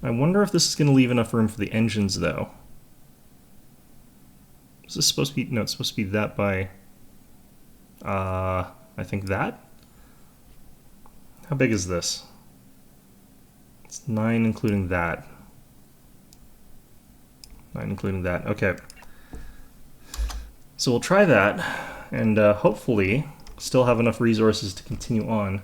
I wonder if this is going to leave enough room for the engines, though. Is this supposed to be... No, it's supposed to be that by... I think that? How big is this? It's 9 including that. 9 including that. Okay. So we'll try that, and hopefully still have enough resources to continue on.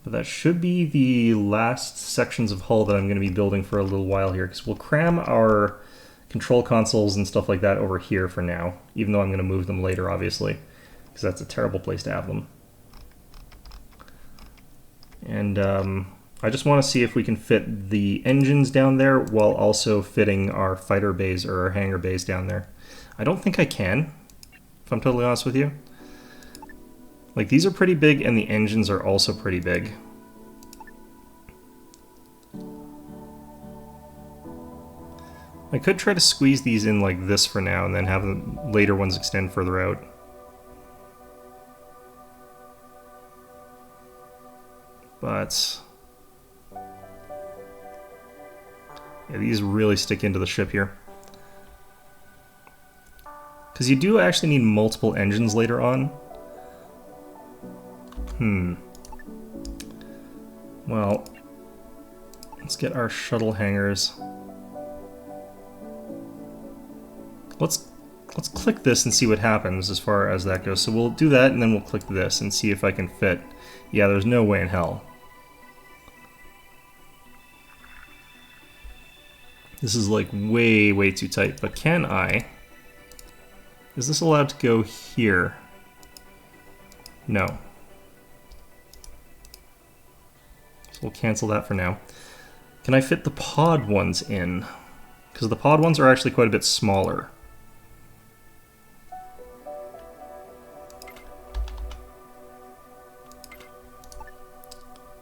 But that should be the last sections of hull that I'm going to be building for a little while here, because we'll cram our control consoles and stuff like that over here for now, even though I'm going to move them later, obviously, because that's a terrible place to have them. And I just want to see if we can fit the engines down there while also fitting our fighter bays or our hangar bays down there. I don't think I can, if I'm totally honest with you. Like, these are pretty big, and the engines are also pretty big. I could try to squeeze these in like this for now, and then have the later ones extend further out. But yeah, these really stick into the ship here. Because you do actually need multiple engines later on. Well, let's get our shuttle hangars. Let's click this and see what happens as far as that goes. So we'll do that, and then we'll click this and see if I can fit. Yeah, there's no way in hell. This is like way, way too tight. But can I? Is this allowed to go here? No. We'll cancel that for now. Can I fit the pod ones in? Because the pod ones are actually quite a bit smaller.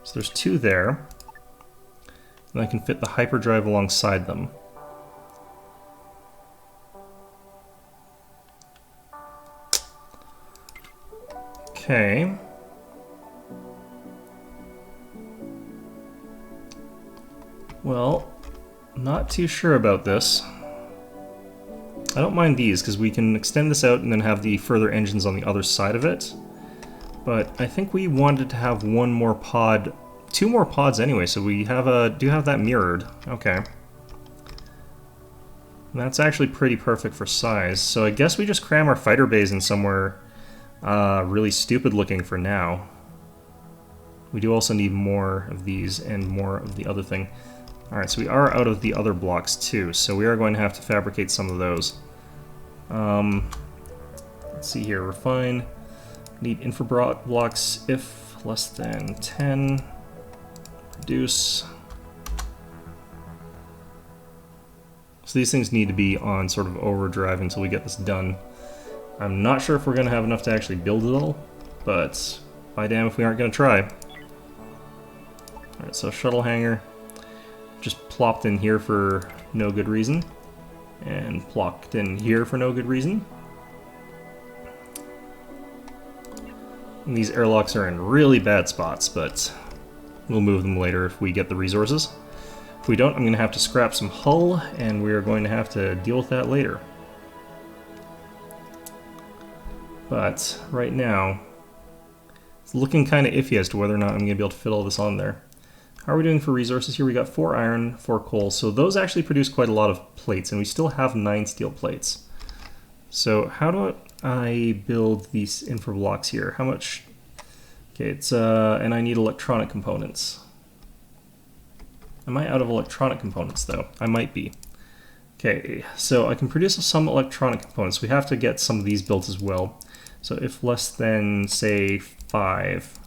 So there's two there. And I can fit the hyperdrive alongside them. Okay. Well, not too sure about this. I don't mind these, because we can extend this out and then have the further engines on the other side of it. But I think we wanted to have one more pod, two more pods anyway, so we have do have that mirrored. Okay. That's actually pretty perfect for size, so I guess we just cram our fighter bays in somewhere really stupid looking for now. We do also need more of these and more of the other thing. Alright, so we are out of the other blocks too, so we are going to have to fabricate some of those. Let's see here, refine. Need infra blocks if less than 10. Produce. So these things need to be on sort of overdrive until we get this done. I'm not sure if we're going to have enough to actually build it all, but by damn if we aren't going to try. Alright, so shuttle hangar. Just plopped in here for no good reason, and plopped in here for no good reason. And these airlocks are in really bad spots, but we'll move them later if we get the resources. If we don't, I'm going to have to scrap some hull, and we're going to have to deal with that later. But right now, it's looking kind of iffy as to whether or not I'm going to be able to fit all this on there. How are we doing for resources here? We got 4 iron, 4 coal, so those actually produce quite a lot of plates, and we still have 9 steel plates. So how do I build these infra blocks here? How much? Okay, it's and I need electronic components. Am I out of electronic components though? I might be. Okay, so I can produce some electronic components. We have to get some of these built as well. So if less than, say, 5,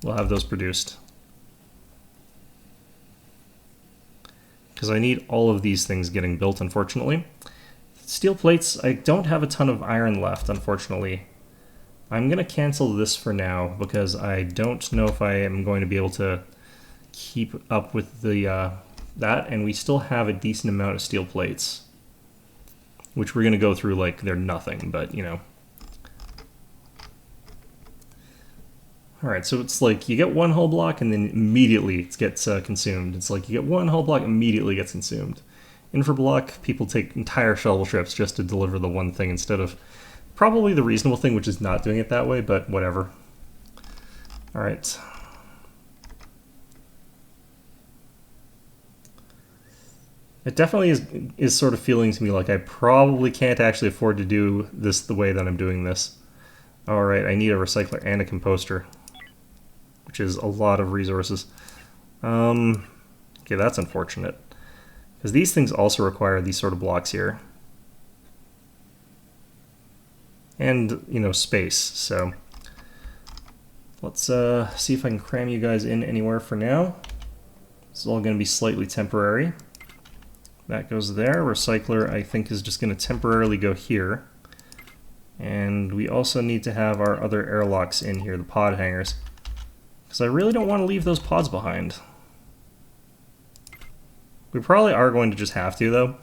we'll have those produced. Because I need all of these things getting built, unfortunately. Steel plates, I don't have a ton of iron left, unfortunately. I'm going to cancel this for now, because I don't know if I am going to be able to keep up with the that, and we still have a decent amount of steel plates. Which we're going to go through like they're nothing, but, you know. Alright, so it's like you get one hull block and then immediately it gets consumed. It's like you get one hull block, immediately gets consumed. Infra block, people take entire shuttle ships just to deliver the one thing instead of probably the reasonable thing, which is not doing it that way, but whatever. Alright. It definitely is sort of feeling to me like I probably can't actually afford to do this the way that I'm doing this. Alright, I need a recycler and a composter. which is a lot of resources. Okay, that's unfortunate. Because these things also require these sort of blocks here. And, you know, space, so... Let's see if I can cram you guys in anywhere for now. This is all going to be slightly temporary. That goes there. Recycler, I think, is just going to temporarily go here. And we also need to have our other airlocks in here, the pod hangers. Because I really don't want to leave those pods behind. We probably are going to just have to, though.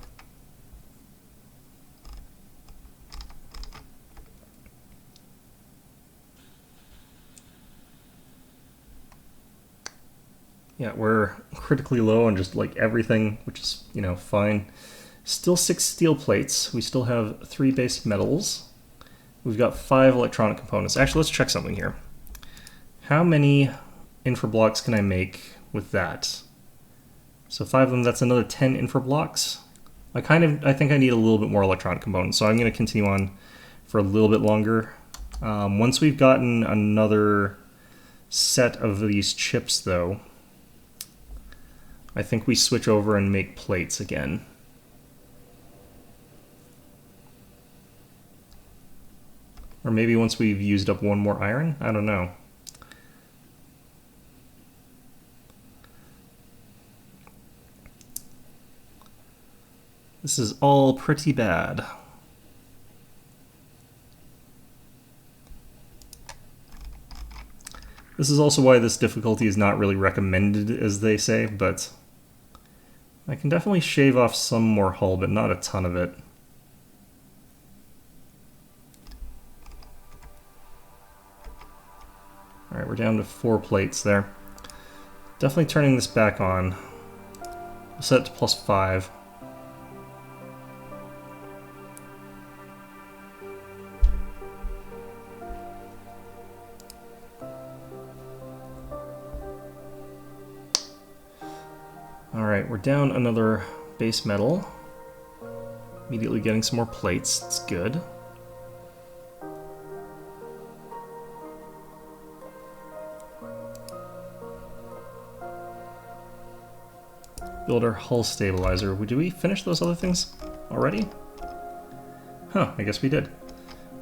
Yeah, we're critically low on just like everything, which is, you know, fine. Still 6 steel plates. We still have 3 basic metals. We've got 5 electronic components. Actually, let's check something here. How many infra blocks can I make with that? So 5 of them, that's another 10 infra blocks. I think I need a little bit more electronic components, so I'm going to continue on for a little bit longer. Once we've gotten another set of these chips, though, I think we switch over and make plates again. Or maybe once we've used up one more iron? I don't know. This is all pretty bad. This is also why this difficulty is not really recommended, as they say, but I can definitely shave off some more hull, but not a ton of it. Alright, we're down to 4 plates there. Definitely turning this back on. We'll set it to +5. Alright, we're down another base metal. Immediately getting some more plates, it's good. Build our hull stabilizer. Did we finish those other things already? Huh, I guess we did.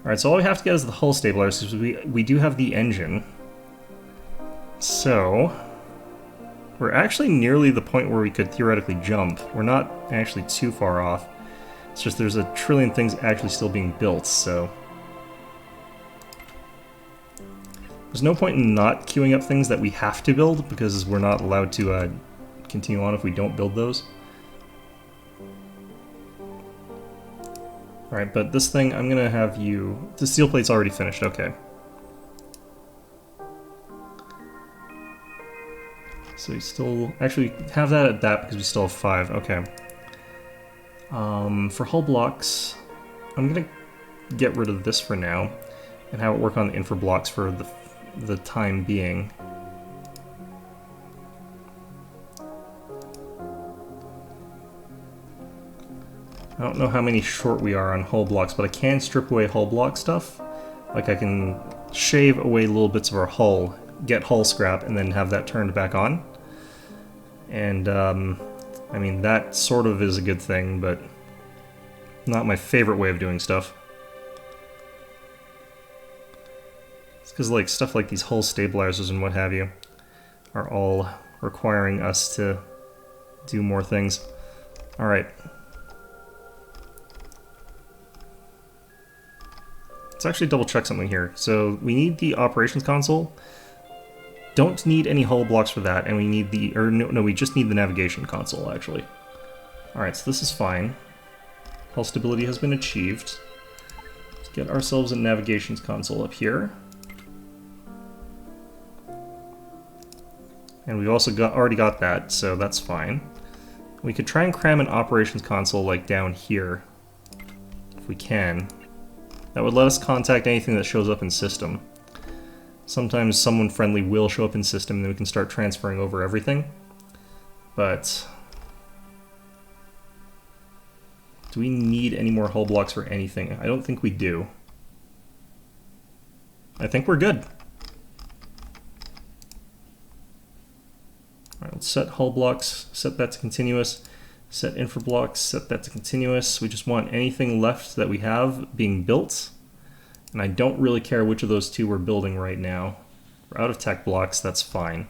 Alright, so all we have to get is the hull stabilizer, because we do have the engine. So we're actually nearly the point where we could theoretically jump. We're not actually too far off. It's just there's a trillion things actually still being built, so... There's no point in not queuing up things that we have to build, because we're not allowed to continue on if we don't build those. Alright, but this thing, I'm gonna have you... The steel plate's already finished, okay. So we still... Actually, have that at that because we still have 5, okay. For hull blocks, I'm gonna get rid of this for now, and have it work on the infra blocks for the time being. I don't know how many short we are on hull blocks, but I can strip away hull block stuff. Like I can shave away little bits of our hull, get hull scrap, and then have that turned back on. And, I mean, that sort of is a good thing, but not my favorite way of doing stuff. It's because, like, stuff like these hull stabilizers and what have you are all requiring us to do more things. Alright. Let's actually double check something here. So we need the operations console. Don't need any hull blocks for that, and we need the, or no, we just need the navigation console, actually. Alright, so this is fine. Hull stability has been achieved. Let's get ourselves a navigations console up here. And we've also already got that, so that's fine. We could try and cram an operations console, like, down here, if we can. That would let us contact anything that shows up in system. Sometimes someone friendly will show up in system, and then we can start transferring over everything. But do we need any more hull blocks for anything? I don't think we do. I think we're good. Let's set hull blocks, set that to continuous, set infra blocks, set that to continuous. We just want anything left that we have being built. And I don't really care which of those two we're building right now. We're out of tech blocks, that's fine.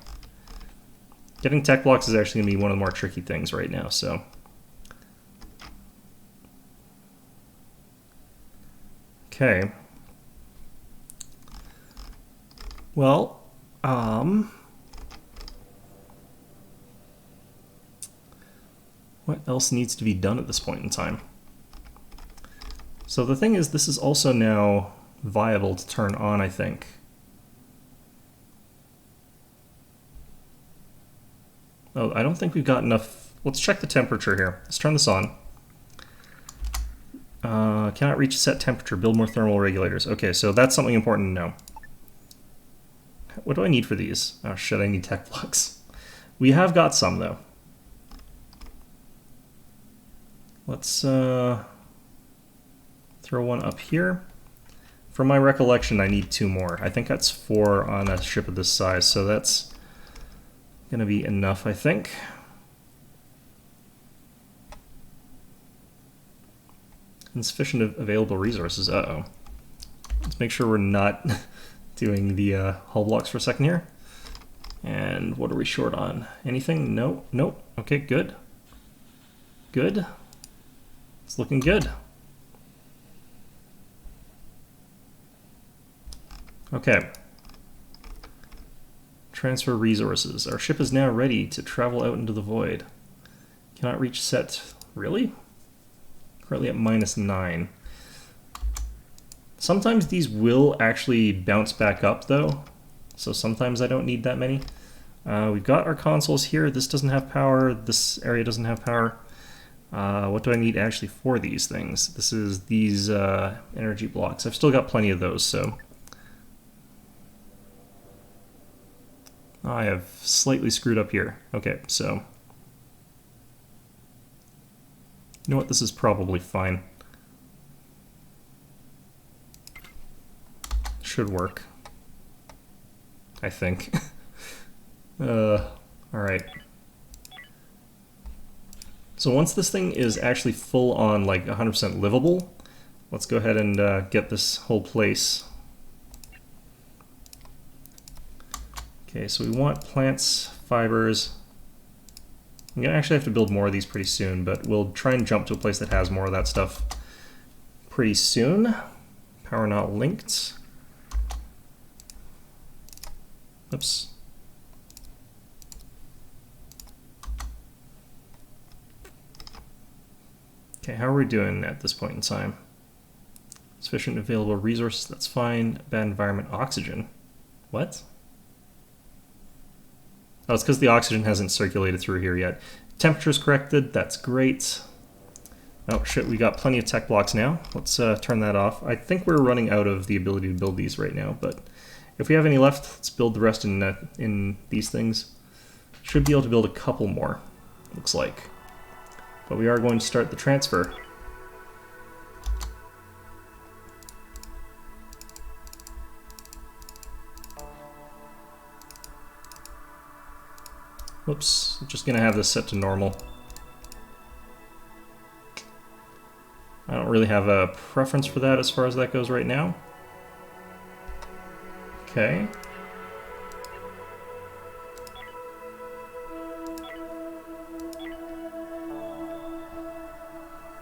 Getting tech blocks is actually going to be one of the more tricky things right now, so. Okay. Well, what else needs to be done at this point in time? So the thing is, this is also now viable to turn on, I think. Oh, I don't think we've got enough. Let's check the temperature here. Let's turn this on. Cannot reach set temperature, build more thermal regulators. Okay, so that's something important to know. What do I need for these? Oh shit, I need tech blocks. We have got some though. Let's throw one up here. From my recollection, I need 2 more. I think that's 4 on a ship of this size, so that's gonna be enough, I think. Insufficient available resources. Uh-oh. Let's make sure we're not doing the hull blocks for a second here. And what are we short on? Anything? No. Nope. Okay, good. Good. It's looking good. Okay. Transfer resources. Our ship is now ready to travel out into the void. Cannot reach set. Really? Currently at -9. Sometimes these will actually bounce back up though, so sometimes I don't need that many. We've got our consoles here. This doesn't have power. This area doesn't have power. What do I need actually for these things? This is these energy blocks. I've still got plenty of those, so. I have slightly screwed up here. Okay, so. You know what, this is probably fine. Should work. I think. Alright. So once this thing is actually full on, like 100% livable, let's go ahead and get this whole place. Okay, so we want plants, fibers. I'm gonna actually have to build more of these pretty soon, but we'll try and jump to a place that has more of that stuff pretty soon. Power not linked. Oops. Okay, how are we doing at this point in time? Sufficient available resources, that's fine. Bad environment, oxygen. What? Oh, it's because the oxygen hasn't circulated through here yet. Temperature's corrected, that's great. Oh shit, we got plenty of tech blocks now. Let's turn that off. I think we're running out of the ability to build these right now, but if we have any left, let's build the rest in these things. Should be able to build a couple more, looks like. But we are going to start the transfer. Whoops, I'm just gonna have this set to normal. I don't really have a preference for that as far as that goes right now. Okay.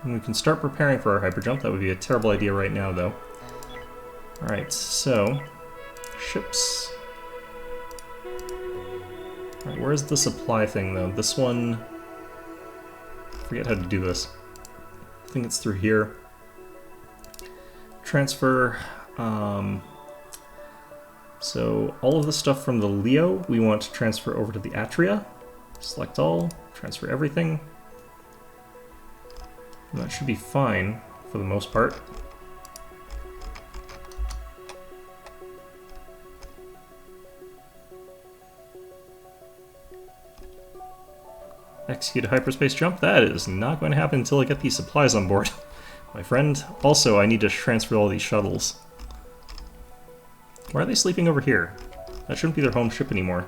And we can start preparing for our hyperjump. That would be a terrible idea right now, though. Alright, so... ships. Alright, where's the supply thing, though? This one... I forget how to do this. I think it's through here. Transfer... So, all of the stuff from the Leo, we want to transfer over to the Atria. Select all, transfer everything. And that should be fine, for the most part. Execute a hyperspace jump? That is not going to happen until I get these supplies on board, my friend. Also, I need to transfer all these shuttles. Why are they sleeping over here? That shouldn't be their home ship anymore.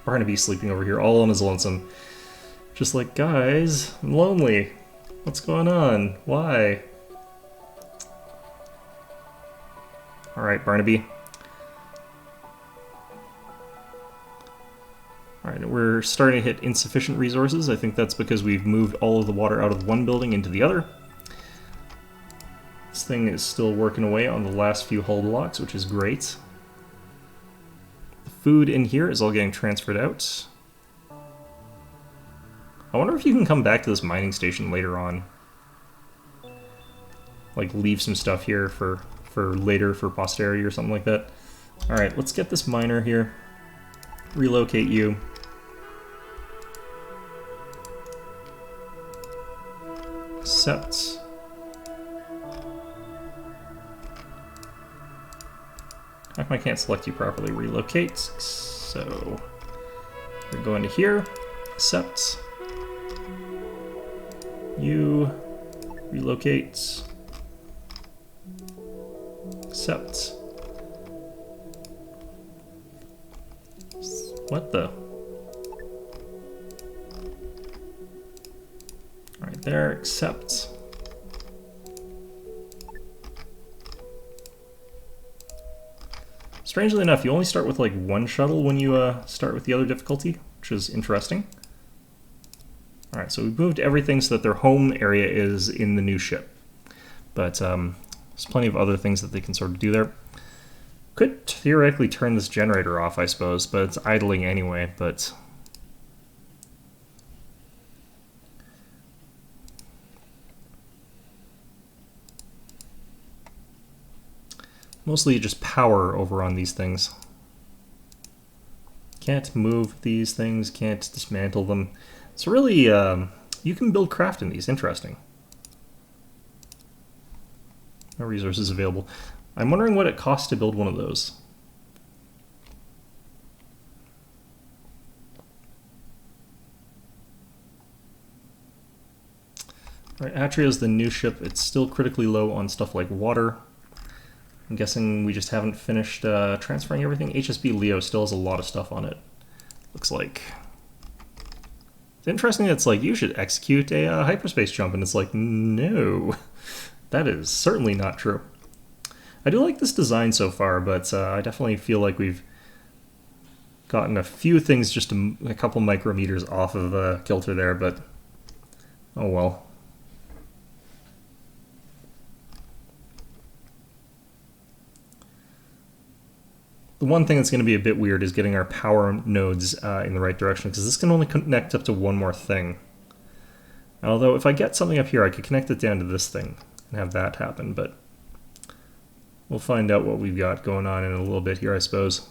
Barnaby sleeping over here all on his lonesome. Just like, guys, I'm lonely. What's going on? Why? Alright, Barnaby. Alright, we're starting to hit insufficient resources. I think that's because we've moved all of the water out of one building into the other. This thing is still working away on the last few hull blocks, which is great. The food in here is all getting transferred out. I wonder if you can come back to this mining station later on. Like, leave some stuff here for later, for posterity or something like that. Alright, let's get this miner here. Relocate you. Accept. How come I can't select you properly? Relocate. So, we're going to here. Accept. You. Relocate. Accept. What the? Alright, there, accept. Strangely enough, you only start with like one shuttle when you start with the other difficulty, which is interesting. Alright, so we've moved everything so that their home area is in the new ship. But there's plenty of other things that they can sort of do there. Could theoretically turn this generator off, I suppose, but it's idling anyway, but... Mostly just power over on these things. Can't move these things, can't dismantle them. It's really, you can build craft in these, interesting. No resources available. I'm wondering what it costs to build one of those. Alright, Atria is the new ship. It's still critically low on stuff like water. I'm guessing we just haven't finished transferring everything. HSB Leo still has a lot of stuff on it, looks like. It's interesting that it's like, you should execute a hyperspace jump, and it's like, no. That is certainly not true. I do like this design so far, but I definitely feel like we've gotten a few things just a couple micrometers off of kilter there, but oh well. The one thing that's going to be a bit weird is getting our power nodes in the right direction, because this can only connect up to one more thing. Although if I get something up here, I could connect it down to this thing and have that happen, but we'll find out what we've got going on in a little bit here, I suppose.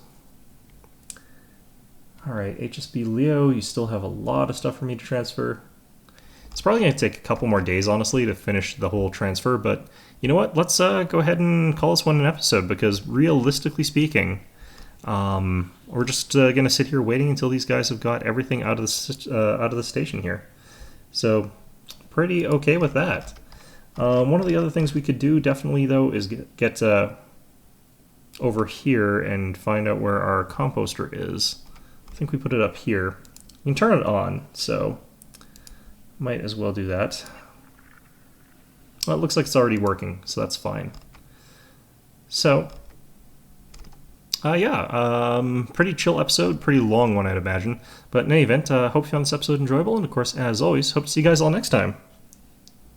Alright, HSB Leo, you still have a lot of stuff for me to transfer. It's probably going to take a couple more days, honestly, to finish the whole transfer, but you know what? Let's go ahead and call this one an episode, because realistically speaking, we're just going to sit here waiting until these guys have got everything out of the station here. So, pretty okay with that. One of the other things we could do, definitely, though, is get over here and find out where our composter is. I think we put it up here. You can turn it on, so might as well do that. Well, it looks like it's already working, so that's fine. So, yeah, pretty chill episode, pretty long one, I'd imagine. But in any event, hope you found this episode enjoyable, and of course, as always, hope to see you guys all next time.